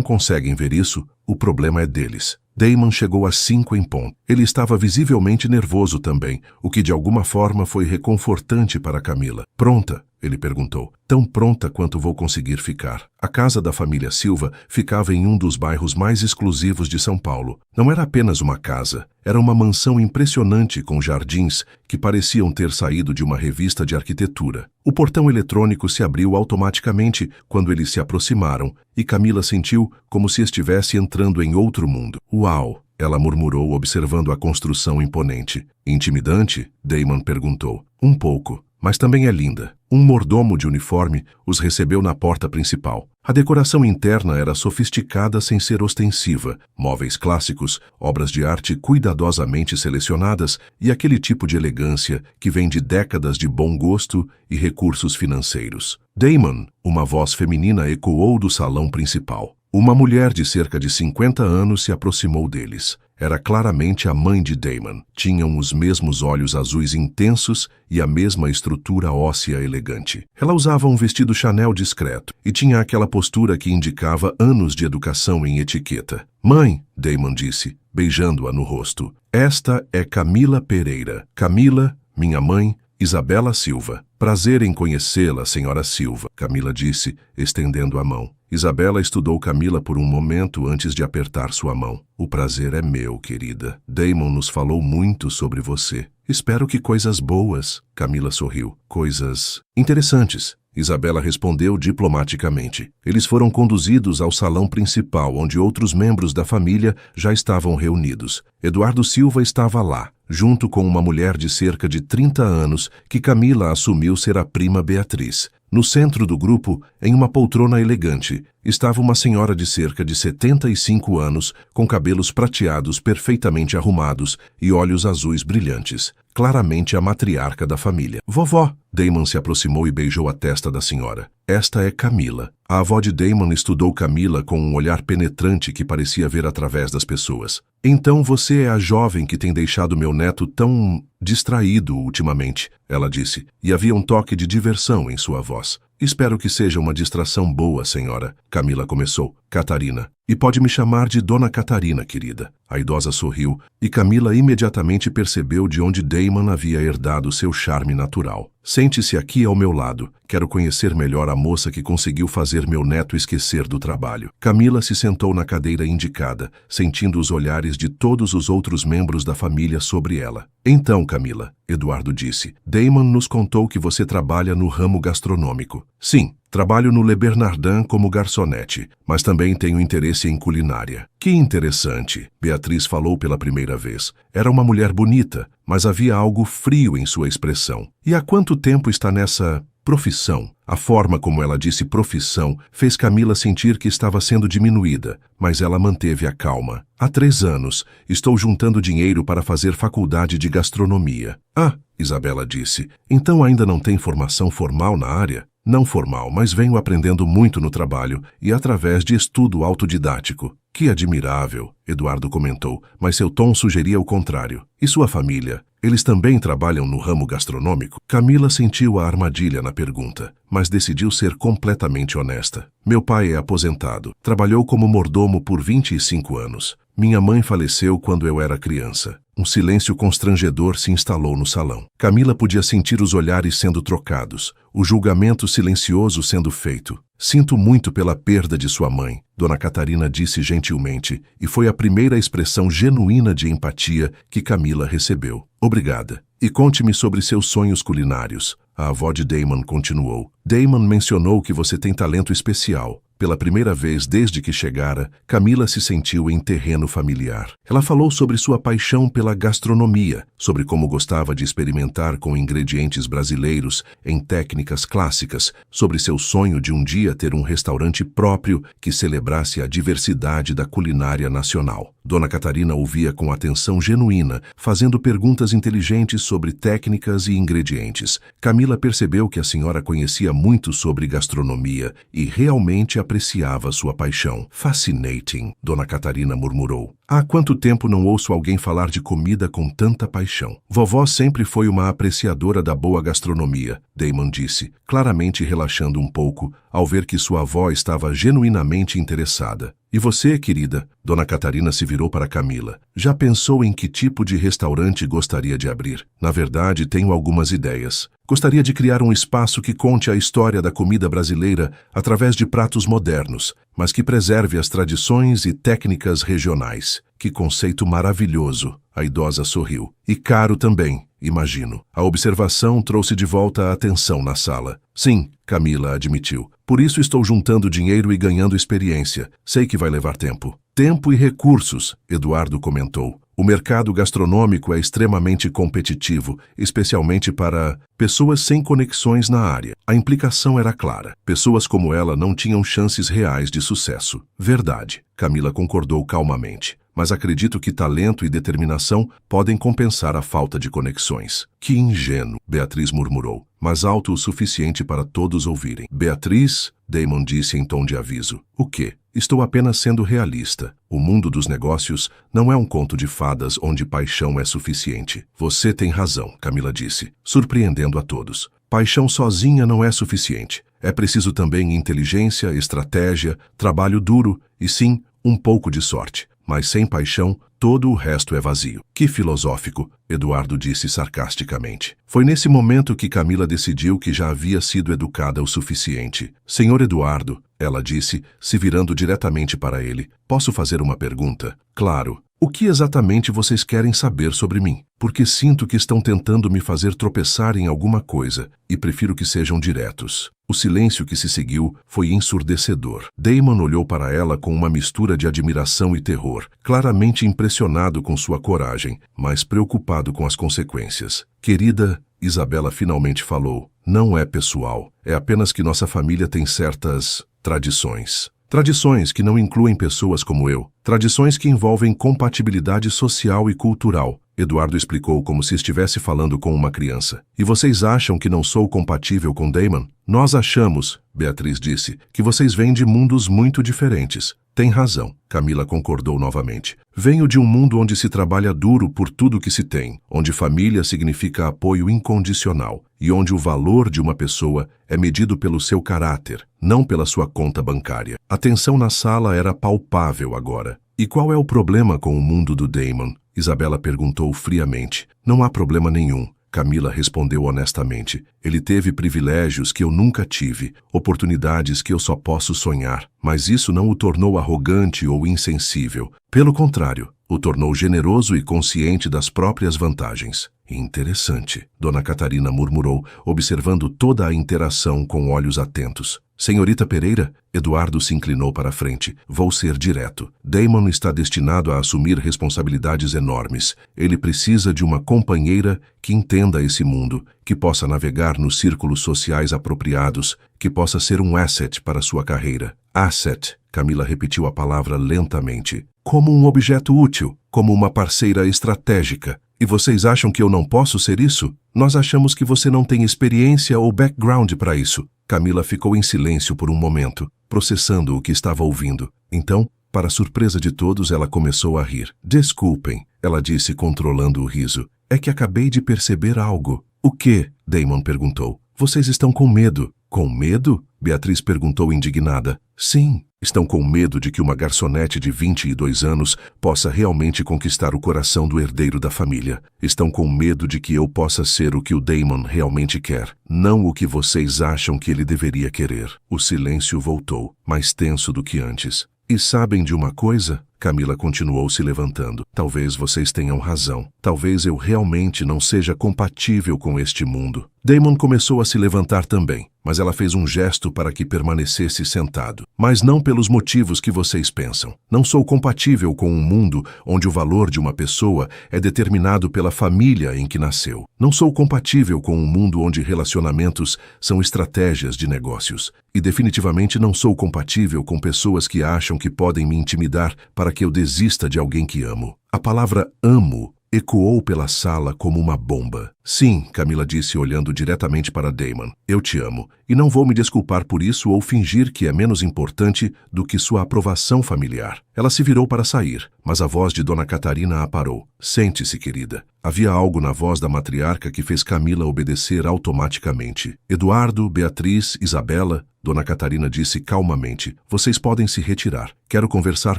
conseguem ver isso, o problema é deles. Damon chegou às 5 em ponto. Ele estava visivelmente nervoso também, o que de alguma forma foi reconfortante para Camila. Pronta? Ele perguntou. Tão pronta quanto vou conseguir ficar. A casa da família Silva ficava em um dos bairros mais exclusivos de São Paulo. Não era apenas uma casa, era uma mansão impressionante com jardins que pareciam ter saído de uma revista de arquitetura. O portão eletrônico se abriu automaticamente quando eles se aproximaram e Camila sentiu como se estivesse entrando em outro mundo. Uau! Ela murmurou, observando a construção imponente. Intimidante? Damon perguntou. Um pouco. Mas também é linda. Um mordomo de uniforme os recebeu na porta principal. A decoração interna era sofisticada sem ser ostensiva. Móveis clássicos, obras de arte cuidadosamente selecionadas e aquele tipo de elegância que vem de décadas de bom gosto e recursos financeiros. Damon, uma voz feminina ecoou do salão principal. Uma mulher de cerca de 50 anos se aproximou deles. Era claramente a mãe de Damon. Tinham os mesmos olhos azuis intensos e a mesma estrutura óssea elegante. Ela usava um vestido Chanel discreto e tinha aquela postura que indicava anos de educação em etiqueta. Mãe, Damon disse, beijando-a no rosto. Esta é Camila Pereira. Camila, minha mãe, Isabela Silva. Prazer em conhecê-la, senhora Silva, Camila disse, estendendo a mão. Isabela estudou Camila por um momento antes de apertar sua mão. O prazer é meu, querida. Damon nos falou muito sobre você. Espero que coisas boas. Camila sorriu. Coisas interessantes. Isabela respondeu diplomaticamente. Eles foram conduzidos ao salão principal, onde outros membros da família já estavam reunidos. Eduardo Silva estava lá, junto com uma mulher de cerca de 30 anos que Camila assumiu ser a prima Beatriz. No centro do grupo, em uma poltrona elegante, estava uma senhora de cerca de 75 anos, com cabelos prateados perfeitamente arrumados e olhos azuis brilhantes, claramente a matriarca da família. Vovó! Damon se aproximou e beijou a testa da senhora. Esta é Camila. A avó de Damon estudou Camila com um olhar penetrante que parecia ver através das pessoas. Então você é a jovem que tem deixado meu neto tão distraído ultimamente, ela disse, e havia um toque de diversão em sua voz. Espero que seja uma distração boa, senhora. Camila começou. Catarina. E pode me chamar de Dona Catarina, querida. A idosa sorriu, e Camila imediatamente percebeu de onde Damon havia herdado seu charme natural. Sente-se aqui ao meu lado. Quero conhecer melhor a moça que conseguiu fazer meu neto esquecer do trabalho. Camila se sentou na cadeira indicada, sentindo os olhares de todos os outros membros da família sobre ela. Então, Camila, Eduardo disse, Damon nos contou que você trabalha no ramo gastronômico. Sim, trabalho no Le Bernardin como garçonete, mas também tenho interesse em culinária. Que interessante, Beatriz falou pela primeira vez. Era uma mulher bonita, mas havia algo frio em sua expressão. E há quanto tempo está nessa profissão? A forma como ela disse profissão fez Camila sentir que estava sendo diminuída, mas ela manteve a calma. Há 3 anos, estou juntando dinheiro para fazer faculdade de gastronomia. Ah, Isabela disse, então ainda não tem formação formal na área? Não formal, mas venho aprendendo muito no trabalho e através de estudo autodidático. Que admirável, Eduardo comentou, mas seu tom sugeria o contrário. E sua família? Eles também trabalham no ramo gastronômico? Camila sentiu a armadilha na pergunta, mas decidiu ser completamente honesta. Meu pai é aposentado. Trabalhou como mordomo por 25 anos. Minha mãe faleceu quando eu era criança. Um silêncio constrangedor se instalou no salão. Camila podia sentir os olhares sendo trocados, o julgamento silencioso sendo feito. Sinto muito pela perda de sua mãe, Dona Catarina disse gentilmente, e foi a primeira expressão genuína de empatia que Camila recebeu. Obrigada. E conte-me sobre seus sonhos culinários. A avó de Damon continuou. Damon mencionou que você tem talento especial. Pela primeira vez desde que chegara, Camila se sentiu em terreno familiar. Ela falou sobre sua paixão pela gastronomia, sobre como gostava de experimentar com ingredientes brasileiros em técnicas clássicas, sobre seu sonho de um dia ter um restaurante próprio que celebrasse a diversidade da culinária nacional. Dona Catarina ouvia com atenção genuína, fazendo perguntas inteligentes sobre técnicas e ingredientes. Camila percebeu que a senhora conhecia muito sobre gastronomia e realmente apreciava sua paixão. Fascinating, Dona Catarina murmurou. Há quanto tempo não ouço alguém falar de comida com tanta paixão? Vovó sempre foi uma apreciadora da boa gastronomia, Damon disse, claramente relaxando um pouco ao ver que sua avó estava genuinamente interessada. E você, querida? Dona Catarina se virou para Camila. Já pensou em que tipo de restaurante gostaria de abrir? Na verdade, tenho algumas ideias. Gostaria de criar um espaço que conte a história da comida brasileira através de pratos modernos, mas que preserve as tradições e técnicas regionais. Que conceito maravilhoso! A idosa sorriu. E caro também, imagino. A observação trouxe de volta a atenção na sala. Sim, Camila admitiu. Por isso estou juntando dinheiro e ganhando experiência. Sei que vai levar tempo. Tempo e recursos, Eduardo comentou. O mercado gastronômico é extremamente competitivo, especialmente para pessoas sem conexões na área. A implicação era clara. Pessoas como ela não tinham chances reais de sucesso. Verdade, Camila concordou calmamente. Mas acredito que talento e determinação podem compensar a falta de conexões. Que ingênuo, Beatriz murmurou, mas alto o suficiente para todos ouvirem. Beatriz, Damon disse em tom de aviso. O quê? Estou apenas sendo realista. O mundo dos negócios não é um conto de fadas onde paixão é suficiente. Você tem razão, Camila disse, surpreendendo a todos. Paixão sozinha não é suficiente. É preciso também inteligência, estratégia, trabalho duro e, sim, um pouco de sorte. Mas sem paixão, todo o resto é vazio. Que filosófico, Eduardo disse sarcasticamente. Foi nesse momento que Camila decidiu que já havia sido educada o suficiente. Senhor Eduardo, ela disse, se virando diretamente para ele, posso fazer uma pergunta? Claro. O que exatamente vocês querem saber sobre mim? Porque sinto que estão tentando me fazer tropeçar em alguma coisa, e prefiro que sejam diretos. O silêncio que se seguiu foi ensurdecedor. Damon olhou para ela com uma mistura de admiração e terror, claramente impressionado com sua coragem, mas preocupado com as consequências. Querida, Isabela finalmente falou, não é pessoal, é apenas que nossa família tem certas tradições. Tradições que não incluem pessoas como eu. Tradições que envolvem compatibilidade social e cultural. Eduardo explicou como se estivesse falando com uma criança. E vocês acham que não sou compatível com Damon? Nós achamos, Beatriz disse, que vocês vêm de mundos muito diferentes. Tem razão, Camila concordou novamente. Venho de um mundo onde se trabalha duro por tudo que se tem, onde família significa apoio incondicional e onde o valor de uma pessoa é medido pelo seu caráter, não pela sua conta bancária. A tensão na sala era palpável agora. E qual é o problema com o mundo do Damon? Isabela perguntou friamente. Não há problema nenhum. Camila respondeu honestamente. Ele teve privilégios que eu nunca tive, oportunidades que eu só posso sonhar, mas isso não o tornou arrogante ou insensível. Pelo contrário, o tornou generoso e consciente das próprias vantagens. Interessante, Dona Catarina murmurou, observando toda a interação com olhos atentos. Senhorita Pereira, Eduardo se inclinou para a frente. Vou ser direto. Damon está destinado a assumir responsabilidades enormes. Ele precisa de uma companheira que entenda esse mundo, que possa navegar nos círculos sociais apropriados, que possa ser um asset para sua carreira. Asset, Camila repetiu a palavra lentamente. Como um objeto útil, como uma parceira estratégica. E vocês acham que eu não posso ser isso? Nós achamos que você não tem experiência ou background para isso. Camila ficou em silêncio por um momento, processando o que estava ouvindo. Então, para surpresa de todos, ela começou a rir. Desculpem, ela disse controlando o riso. É que acabei de perceber algo. O quê? Damon perguntou. Vocês estão com medo. Com medo? Beatriz perguntou indignada. Sim. Estão com medo de que uma garçonete de 22 anos possa realmente conquistar o coração do herdeiro da família. Estão com medo de que eu possa ser o que o Damon realmente quer, não o que vocês acham que ele deveria querer. O silêncio voltou, mais tenso do que antes. E sabem de uma coisa? Camila continuou se levantando. Talvez vocês tenham razão. Talvez eu realmente não seja compatível com este mundo. Damon começou a se levantar também, mas ela fez um gesto para que permanecesse sentado. Mas não pelos motivos que vocês pensam. Não sou compatível com um mundo onde o valor de uma pessoa é determinado pela família em que nasceu. Não sou compatível com um mundo onde relacionamentos são estratégias de negócios. E definitivamente não sou compatível com pessoas que acham que podem me intimidar para para que eu desista de alguém que amo. A palavra amo ecoou pela sala como uma bomba. Sim, Camila disse olhando diretamente para Damon. Eu te amo, e não vou me desculpar por isso ou fingir que é menos importante do que sua aprovação familiar. Ela se virou para sair, mas a voz de Dona Catarina a parou. Sente-se, querida. Havia algo na voz da matriarca que fez Camila obedecer automaticamente. Eduardo, Beatriz, Isabela, Dona Catarina disse calmamente. Vocês podem se retirar. Quero conversar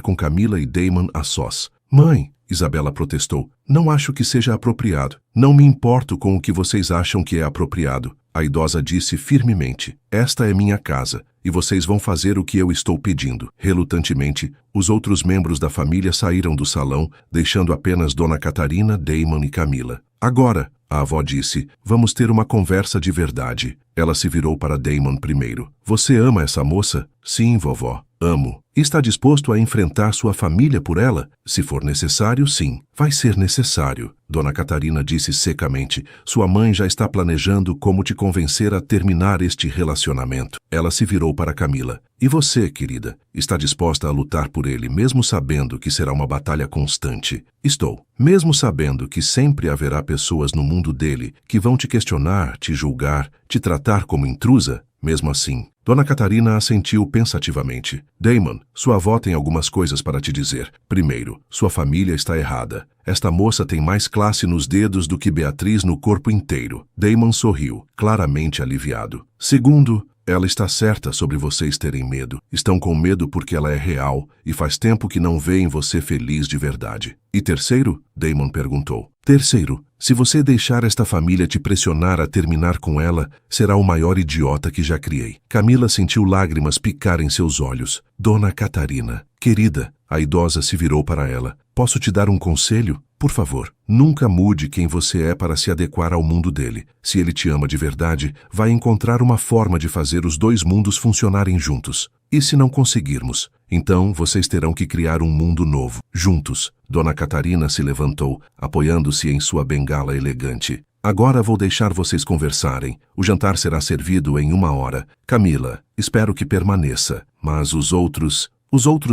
com Camila e Damon a sós. Mãe, Isabela protestou. Não acho que seja apropriado. Não me importo com o que vocês acham que é apropriado. A idosa disse firmemente. Esta é minha casa, e vocês vão fazer o que eu estou pedindo. Relutantemente, os outros membros da família saíram do salão, deixando apenas Dona Catarina, Damon e Camila. Agora, a avó disse, vamos ter uma conversa de verdade. Ela se virou para Damon primeiro. Você ama essa moça? Sim, vovó. Amo. Está disposto a enfrentar sua família por ela? Se for necessário, sim. Vai ser necessário, Dona Catarina disse secamente. Sua mãe já está planejando como te convencer a terminar este relacionamento. Ela se virou para Camila. E você, querida, está disposta a lutar por ele, mesmo sabendo que será uma batalha constante? Estou. Mesmo sabendo que sempre haverá pessoas no mundo dele que vão te questionar, te julgar, te tratar como intrusa? Mesmo assim, Dona Catarina assentiu pensativamente. Damon, sua avó tem algumas coisas para te dizer. Primeiro, sua família está errada. Esta moça tem mais classe nos dedos do que Beatriz no corpo inteiro. Damon sorriu, claramente aliviado. Segundo, ela está certa sobre vocês terem medo. Estão com medo porque ela é real e faz tempo que não veem você feliz de verdade. E terceiro? Damon perguntou. Terceiro, se você deixar esta família te pressionar a terminar com ela, será o maior idiota que já criei. Camila sentiu lágrimas picar em seus olhos. Dona Catarina, querida, a idosa se virou para ela. Posso te dar um conselho? Por favor, nunca mude quem você é para se adequar ao mundo dele. Se ele te ama de verdade, vai encontrar uma forma de fazer os dois mundos funcionarem juntos. E se não conseguirmos? Então vocês terão que criar um mundo novo, juntos. Dona Catarina se levantou, apoiando-se em sua bengala elegante. Agora vou deixar vocês conversarem. O jantar será servido em 1 hora. Camila, espero que permaneça. Mas os outros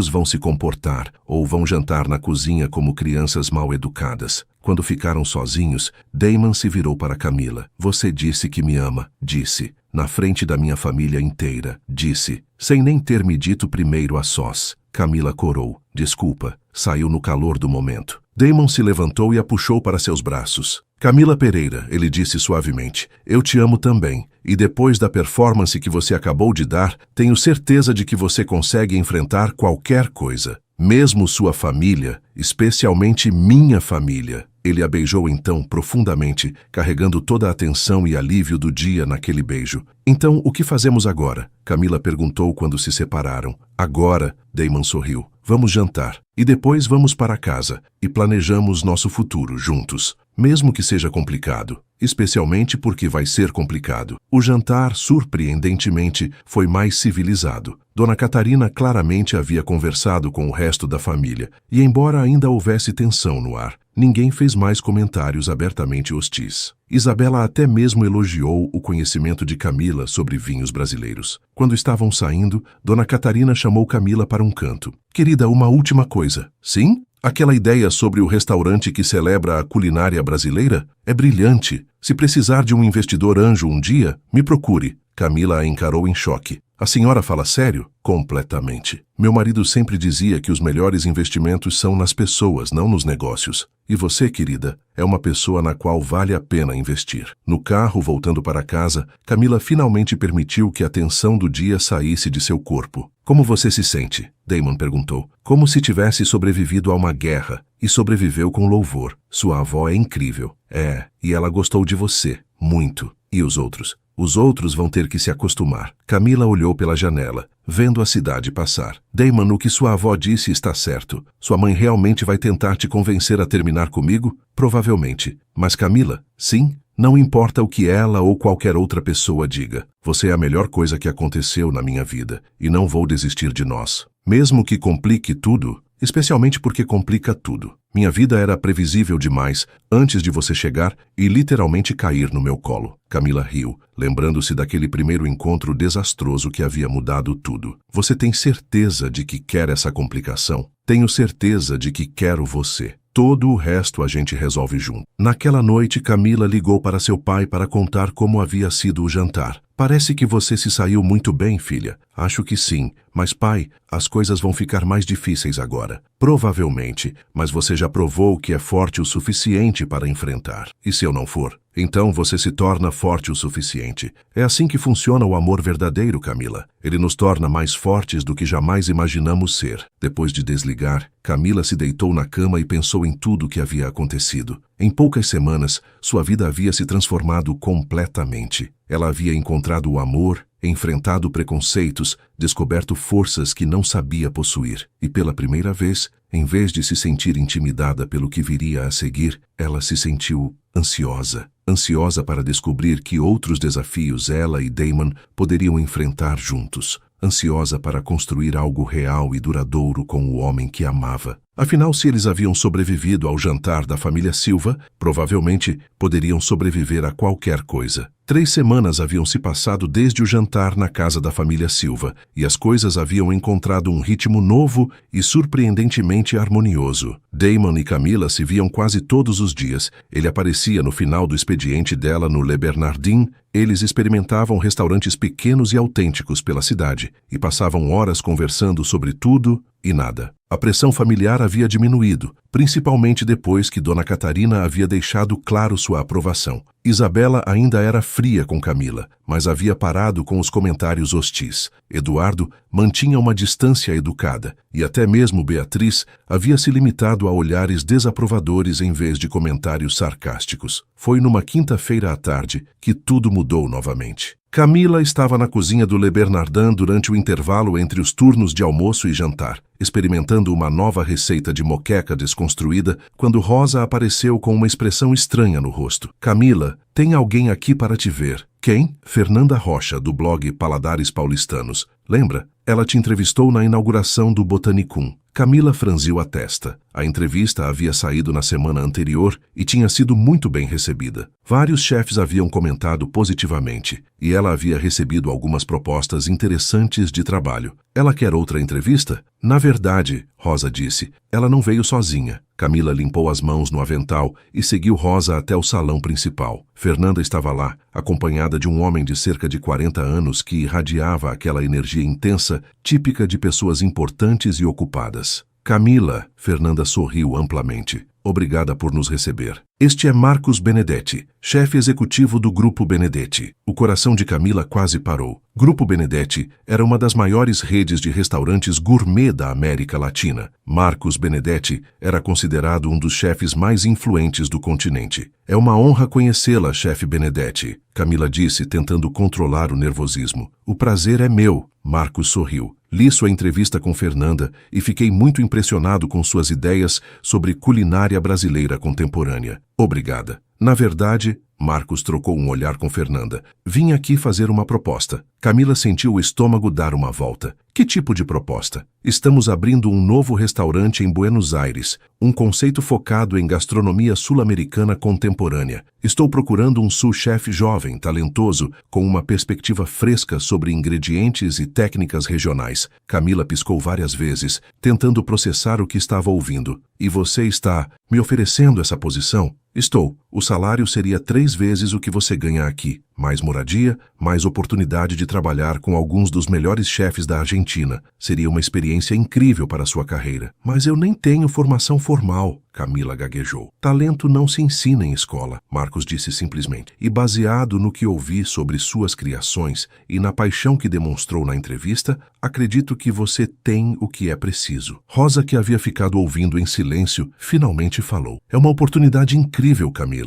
vão se comportar ou vão jantar na cozinha como crianças mal educadas. Quando ficaram sozinhos, Damon se virou para Camila. Você disse que me ama, disse. Na frente da minha família inteira, disse. Sem nem ter me dito primeiro a sós. Camila corou. Desculpa. Saiu no calor do momento. Damon se levantou e a puxou para seus braços. Camila Pereira, ele disse suavemente, eu te amo também, e depois da performance que você acabou de dar, tenho certeza de que você consegue enfrentar qualquer coisa, mesmo sua família, especialmente minha família. Ele a beijou então profundamente, carregando toda a atenção e alívio do dia naquele beijo. Então, o que fazemos agora? Camila perguntou quando se separaram. Agora, Damon sorriu. Vamos jantar, e depois vamos para casa, e planejamos nosso futuro juntos. Mesmo que seja complicado, especialmente porque vai ser complicado. O jantar, surpreendentemente, foi mais civilizado. Dona Catarina claramente havia conversado com o resto da família, e embora ainda houvesse tensão no ar, ninguém fez mais comentários abertamente hostis. Isabela até mesmo elogiou o conhecimento de Camila sobre vinhos brasileiros. Quando estavam saindo, Dona Catarina chamou Camila para um canto. Querida, uma última coisa. Sim? Aquela ideia sobre o restaurante que celebra a culinária brasileira é brilhante. Se precisar de um investidor anjo um dia, me procure. Camila a encarou em choque. A senhora fala sério? Completamente. Meu marido sempre dizia que os melhores investimentos são nas pessoas, não nos negócios. E você, querida, é uma pessoa na qual vale a pena investir. No carro, voltando para casa, Camila finalmente permitiu que a tensão do dia saísse de seu corpo. Como você se sente? Damon perguntou. Como se tivesse sobrevivido a uma guerra. E sobreviveu com louvor. Sua avó é incrível. É, e ela gostou de você. Muito. E os outros? Os outros vão ter que se acostumar. Camila olhou pela janela, vendo a cidade passar. Damon, o que sua avó disse está certo. Sua mãe realmente vai tentar te convencer a terminar comigo? Provavelmente. Mas Camila, sim? Não importa o que ela ou qualquer outra pessoa diga. Você é a melhor coisa que aconteceu na minha vida, e não vou desistir de nós. Mesmo que complique tudo, especialmente porque complica tudo. Minha vida era previsível demais antes de você chegar e literalmente cair no meu colo. Camila riu, lembrando-se daquele primeiro encontro desastroso que havia mudado tudo. Você tem certeza de que quer essa complicação? Tenho certeza de que quero você. Todo o resto a gente resolve junto. Naquela noite, Camila ligou para seu pai para contar como havia sido o jantar. Parece que você se saiu muito bem, filha. Acho que sim. Mas, pai, as coisas vão ficar mais difíceis agora. Provavelmente, mas você já provou que é forte o suficiente para enfrentar. E se eu não for? Então você se torna forte o suficiente. É assim que funciona o amor verdadeiro, Camila. Ele nos torna mais fortes do que jamais imaginamos ser. Depois de desligar, Camila se deitou na cama e pensou em tudo o que havia acontecido. Em poucas semanas, sua vida havia se transformado completamente. Ela havia encontrado o amor, enfrentado preconceitos, descoberto forças que não sabia possuir. E pela primeira vez, em vez de se sentir intimidada pelo que viria a seguir, ela se sentiu ansiosa. Ansiosa para descobrir que outros desafios ela e Damon poderiam enfrentar juntos. Ansiosa para construir algo real e duradouro com o homem que amava. Afinal, se eles haviam sobrevivido ao jantar da família Silva, provavelmente poderiam sobreviver a qualquer coisa. 3 semanas haviam se passado desde o jantar na casa da família Silva, e as coisas haviam encontrado um ritmo novo e surpreendentemente harmonioso. Damon e Camila se viam quase todos os dias. Ele aparecia no final do expediente dela no Le Bernardin. Eles experimentavam restaurantes pequenos e autênticos pela cidade, e passavam horas conversando sobre tudo e nada. A pressão familiar havia diminuído, principalmente depois que Dona Catarina havia deixado claro sua aprovação. Isabela ainda era fria com Camila, mas havia parado com os comentários hostis. Eduardo mantinha uma distância educada, e até mesmo Beatriz havia se limitado a olhares desaprovadores em vez de comentários sarcásticos. Foi numa quinta-feira à tarde que tudo mudou novamente. Camila estava na cozinha do Le Bernardin durante o intervalo entre os turnos de almoço e jantar, experimentando uma nova receita de moqueca desconstruída, quando Rosa apareceu com uma expressão estranha no rosto. Camila, tem alguém aqui para te ver. Quem? Fernanda Rocha, do blog Paladares Paulistanos. Lembra? Ela te entrevistou na inauguração do Botanicum. Camila franziu a testa. A entrevista havia saído na semana anterior e tinha sido muito bem recebida. Vários chefes haviam comentado positivamente, e ela havia recebido algumas propostas interessantes de trabalho. Ela quer outra entrevista? Na verdade, Rosa disse, ela não veio sozinha. Camila limpou as mãos no avental e seguiu Rosa até o salão principal. Fernanda estava lá, acompanhada de um homem de cerca de 40 anos que irradiava aquela energia intensa, típica de pessoas importantes e ocupadas. Camila, Fernanda sorriu amplamente. Obrigada por nos receber. Este é Marcos Benedetti, chefe executivo do Grupo Benedetti. O coração de Camila quase parou. Grupo Benedetti era uma das maiores redes de restaurantes gourmet da América Latina. Marcos Benedetti era considerado um dos chefes mais influentes do continente. É uma honra conhecê-la, chefe Benedetti, Camila disse, tentando controlar o nervosismo. O prazer é meu, Marcos sorriu. Li sua entrevista com Fernanda e fiquei muito impressionado com suas ideias sobre culinária brasileira contemporânea. Obrigada. Na verdade, Marcos trocou um olhar com Fernanda. Vim aqui fazer uma proposta. Camila sentiu o estômago dar uma volta. Que tipo de proposta? Estamos abrindo um novo restaurante em Buenos Aires, um conceito focado em gastronomia sul-americana contemporânea. Estou procurando um sous-chef jovem, talentoso, com uma perspectiva fresca sobre ingredientes e técnicas regionais. Camila piscou várias vezes, tentando processar o que estava ouvindo. E você está me oferecendo essa posição? Estou. O salário seria 3 vezes o que você ganha aqui. Mais moradia, mais oportunidade de trabalhar com alguns dos melhores chefes da Argentina. Seria uma experiência incrível para sua carreira. Mas eu nem tenho formação formal, Camila gaguejou. Talento não se ensina em escola, Marcos disse simplesmente. E baseado no que ouvi sobre suas criações e na paixão que demonstrou na entrevista, acredito que você tem o que é preciso. Rosa, que havia ficado ouvindo em silêncio, finalmente falou. É uma oportunidade incrível, Camila.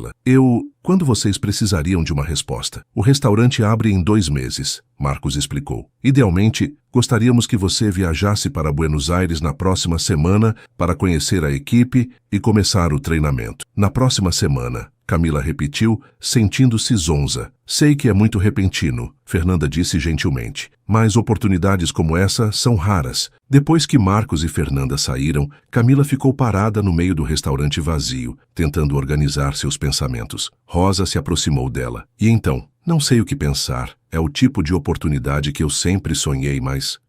Quando vocês precisariam de uma resposta? O restaurante abre em 2 meses. Marcos explicou. Idealmente, gostaríamos que você viajasse para Buenos Aires na próxima semana para conhecer a equipe e começar o treinamento. Na próxima semana, Camila repetiu, sentindo-se zonza. Sei que é muito repentino, Fernanda disse gentilmente, mas oportunidades como essa são raras. Depois que Marcos e Fernanda saíram, Camila ficou parada no meio do restaurante vazio, tentando organizar seus pensamentos. Rosa se aproximou dela. E então? Não sei o que pensar. É o tipo de oportunidade que eu sempre sonhei, mas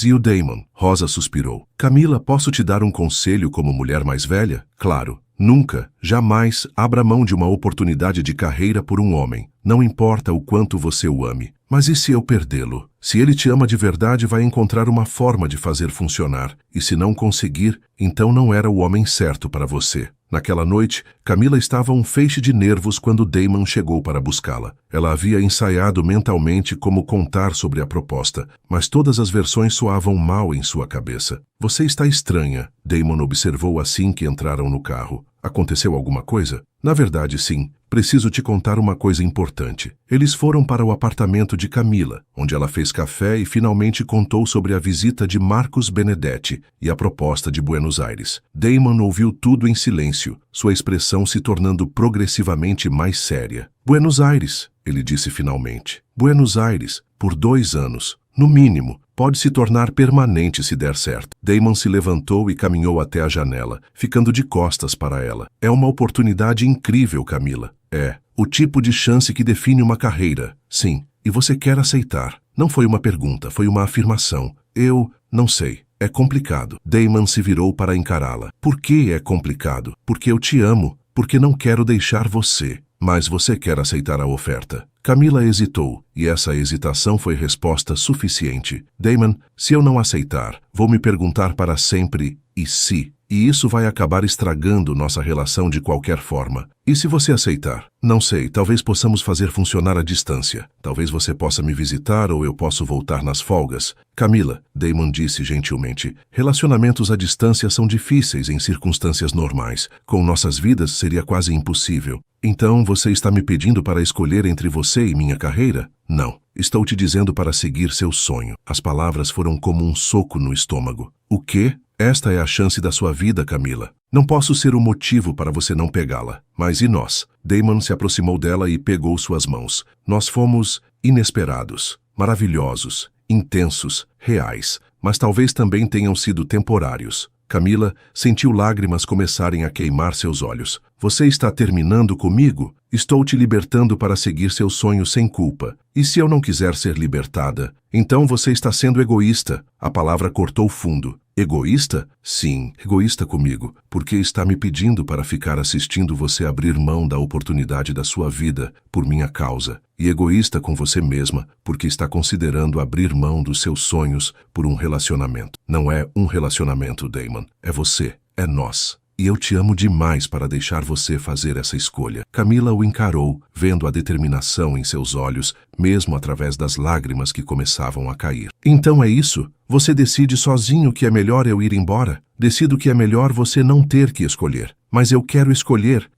e o Damon? Rosa suspirou. Camila, posso te dar um conselho como mulher mais velha? Claro. Nunca, jamais, abra mão de uma oportunidade de carreira por um homem. Não importa o quanto você o ame. Mas e se eu perdê-lo? Se ele te ama de verdade, vai encontrar uma forma de fazer funcionar. E se não conseguir, então não era o homem certo para você. Naquela noite, Camila estava um feixe de nervos quando Damon chegou para buscá-la. Ela havia ensaiado mentalmente como contar sobre a proposta, mas todas as versões soavam mal em sua cabeça. Você está estranha, Damon observou assim que entraram no carro. Aconteceu alguma coisa? Na verdade, sim. Preciso te contar uma coisa importante. Eles foram para o apartamento de Camila, onde ela fez café e finalmente contou sobre a visita de Marcos Benedetti e a proposta de Buenos Aires. Damon ouviu tudo em silêncio, sua expressão se tornando progressivamente mais séria. Buenos Aires, ele disse finalmente. Buenos Aires, por 2 anos. No mínimo, pode se tornar permanente se der certo. Damon se levantou e caminhou até a janela, ficando de costas para ela. É uma oportunidade incrível, Camila. É o tipo de chance que define uma carreira. Sim, e você quer aceitar. Não foi uma pergunta, foi uma afirmação. Eu não sei. É complicado. Damon se virou para encará-la. Por que é complicado? Porque eu te amo. Porque não quero deixar você. Mas você quer aceitar a oferta. Camila hesitou, e essa hesitação foi resposta suficiente. Damon, se eu não aceitar, vou me perguntar para sempre, e se? E isso vai acabar estragando nossa relação de qualquer forma. E se você aceitar? Não sei, talvez possamos fazer funcionar a distância. Talvez você possa me visitar ou eu posso voltar nas folgas. Camila, Damon disse gentilmente, relacionamentos à distância são difíceis em circunstâncias normais. Com nossas vidas seria quase impossível. Então você está me pedindo para escolher entre você e minha carreira? Não. Estou te dizendo para seguir seu sonho. As palavras foram como um soco no estômago. O quê? Esta é a chance da sua vida, Camila. Não posso ser o motivo para você não pegá-la. Mas e nós? Damon se aproximou dela e pegou suas mãos. Nós fomos inesperados, maravilhosos, intensos, reais, mas talvez também tenham sido temporários. Camila sentiu lágrimas começarem a queimar seus olhos. Você está terminando comigo? Estou te libertando para seguir seu sonho sem culpa. E se eu não quiser ser libertada? Então você está sendo egoísta. A palavra cortou fundo. Egoísta? Sim, egoísta comigo, porque está me pedindo para ficar assistindo você abrir mão da oportunidade da sua vida por minha causa. E egoísta com você mesma, porque está considerando abrir mão dos seus sonhos por um relacionamento. Não é um relacionamento, Damon. É você. É nós. E eu te amo demais para deixar você fazer essa escolha. Camila o encarou, vendo a determinação em seus olhos, mesmo através das lágrimas que começavam a cair. Então é isso? Você decide sozinho que é melhor eu ir embora? Decido que é melhor você não ter que escolher. Mas eu quero escolher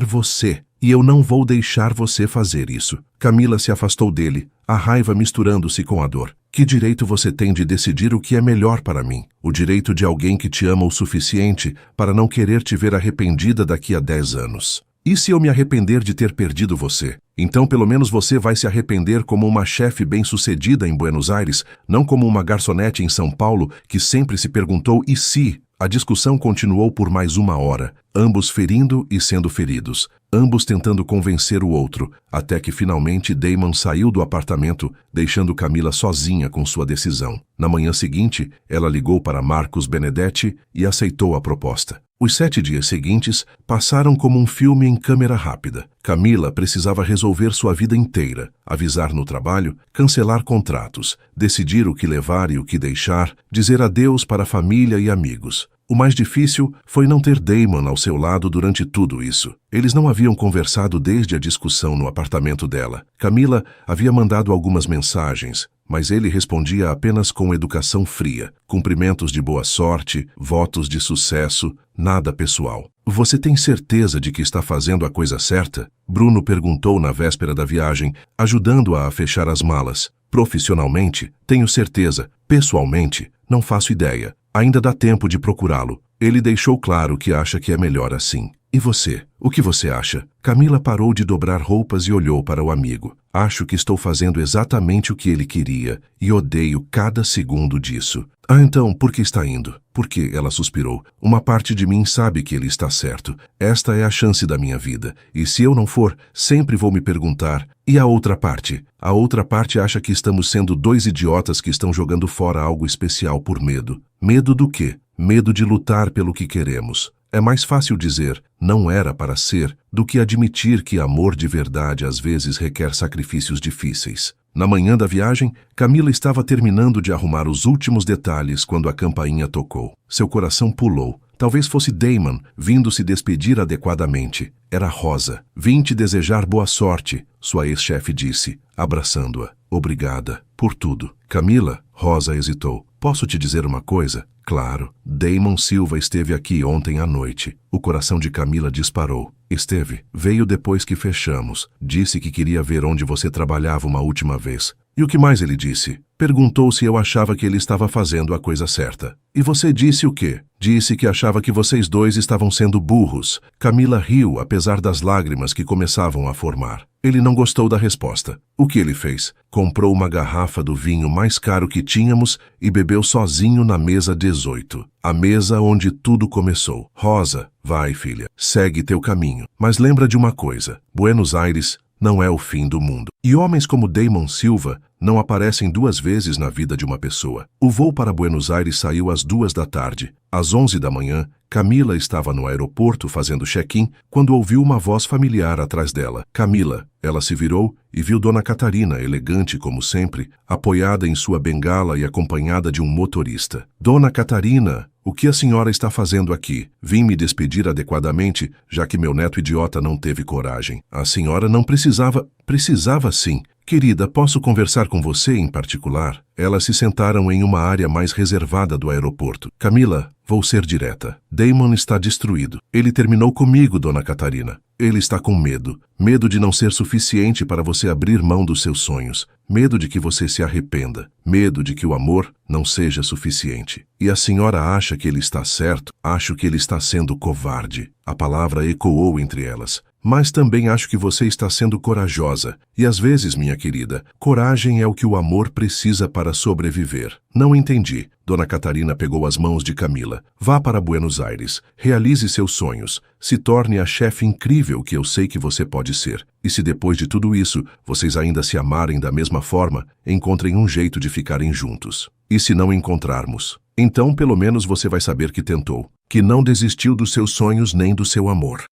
você. E eu não vou deixar você fazer isso. Camila se afastou dele, a raiva misturando-se com a dor. Que direito você tem de decidir o que é melhor para mim? O direito de alguém que te ama o suficiente para não querer te ver arrependida daqui a 10 anos. E se eu me arrepender de ter perdido você? Então pelo menos você vai se arrepender como uma chefe bem-sucedida em Buenos Aires, não como uma garçonete em São Paulo que sempre se perguntou e se? A discussão continuou por mais 1 hora, ambos ferindo e sendo feridos, ambos tentando convencer o outro, até que finalmente Damon saiu do apartamento, deixando Camila sozinha com sua decisão. Na manhã seguinte, ela ligou para Marcos Benedetti e aceitou a proposta. Os 7 dias seguintes passaram como um filme em câmera rápida. Camila precisava resolver sua vida inteira, avisar no trabalho, cancelar contratos, decidir o que levar e o que deixar, dizer adeus para a família e amigos. O mais difícil foi não ter Damon ao seu lado durante tudo isso. Eles não haviam conversado desde a discussão no apartamento dela. Camila havia mandado algumas mensagens, mas ele respondia apenas com educação fria, cumprimentos de boa sorte, votos de sucesso, nada pessoal. Você tem certeza de que está fazendo a coisa certa? Bruno perguntou na véspera da viagem, ajudando-a a fechar as malas. Profissionalmente, tenho certeza. Pessoalmente, não faço ideia. Ainda dá tempo de procurá-lo. Ele deixou claro que acha que é melhor assim. E você? O que você acha? Camila parou de dobrar roupas e olhou para o amigo. Acho que estou fazendo exatamente o que ele queria e odeio cada segundo disso. Ah, então, por que está indo? Porque, ela suspirou, uma parte de mim sabe que ele está certo. Esta é a chance da minha vida. E se eu não for, sempre vou me perguntar, e a outra parte? A outra parte acha que estamos sendo dois idiotas que estão jogando fora algo especial por medo. Medo do quê? Medo de lutar pelo que queremos. É mais fácil dizer, não era para ser, do que admitir que amor de verdade às vezes requer sacrifícios difíceis. Na manhã da viagem, Camila estava terminando de arrumar os últimos detalhes quando a campainha tocou. Seu coração pulou. Talvez fosse Damon, vindo se despedir adequadamente. Era Rosa. Vim te desejar boa sorte, sua ex-chefe disse, abraçando-a. Obrigada, por tudo. Camila, Rosa hesitou. Posso te dizer uma coisa? Claro. Damon Silva esteve aqui ontem à noite. O coração de Camila disparou. Esteve. Veio depois que fechamos. Disse que queria ver onde você trabalhava uma última vez. E o que mais ele disse? Perguntou se eu achava que ele estava fazendo a coisa certa. E você disse o quê? Disse que achava que vocês dois estavam sendo burros. Camila riu, apesar das lágrimas que começavam a formar. Ele não gostou da resposta. O que ele fez? Comprou uma garrafa do vinho mais caro que tínhamos e bebeu sozinho na mesa 18. A mesa onde tudo começou. Rosa, vai, filha, segue teu caminho. Mas lembra de uma coisa. Buenos Aires não é o fim do mundo. E homens como Damon Silva não aparecem duas vezes na vida de uma pessoa. O voo para Buenos Aires saiu às 2 da tarde. Às 11 da manhã, Camila estava no aeroporto fazendo check-in quando ouviu uma voz familiar atrás dela. Camila. Ela se virou e viu Dona Catarina, elegante como sempre, apoiada em sua bengala e acompanhada de um motorista. Dona Catarina, o que a senhora está fazendo aqui? Vim me despedir adequadamente, já que meu neto idiota não teve coragem. A senhora não precisava... Precisava sim. Querida, posso conversar com você em particular? Elas se sentaram em uma área mais reservada do aeroporto. Camila, vou ser direta. Damon está destruído. Ele terminou comigo, Dona Catarina. Ele está com medo. Medo de não ser suficiente para você abrir mão dos seus sonhos. Medo de que você se arrependa. Medo de que o amor não seja suficiente. E a senhora acha que ele está certo? Acho que ele está sendo covarde. A palavra ecoou entre elas. Mas também acho que você está sendo corajosa. E às vezes, minha querida, coragem é o que o amor precisa para sobreviver. Não entendi. Dona Catarina pegou as mãos de Camila. Vá para Buenos Aires. Realize seus sonhos. Se torne a chefe incrível que eu sei que você pode ser. E se depois de tudo isso, vocês ainda se amarem da mesma forma, encontrem um jeito de ficarem juntos. E se não encontrarmos? Então, pelo menos você vai saber que tentou. Que não desistiu dos seus sonhos nem do seu amor.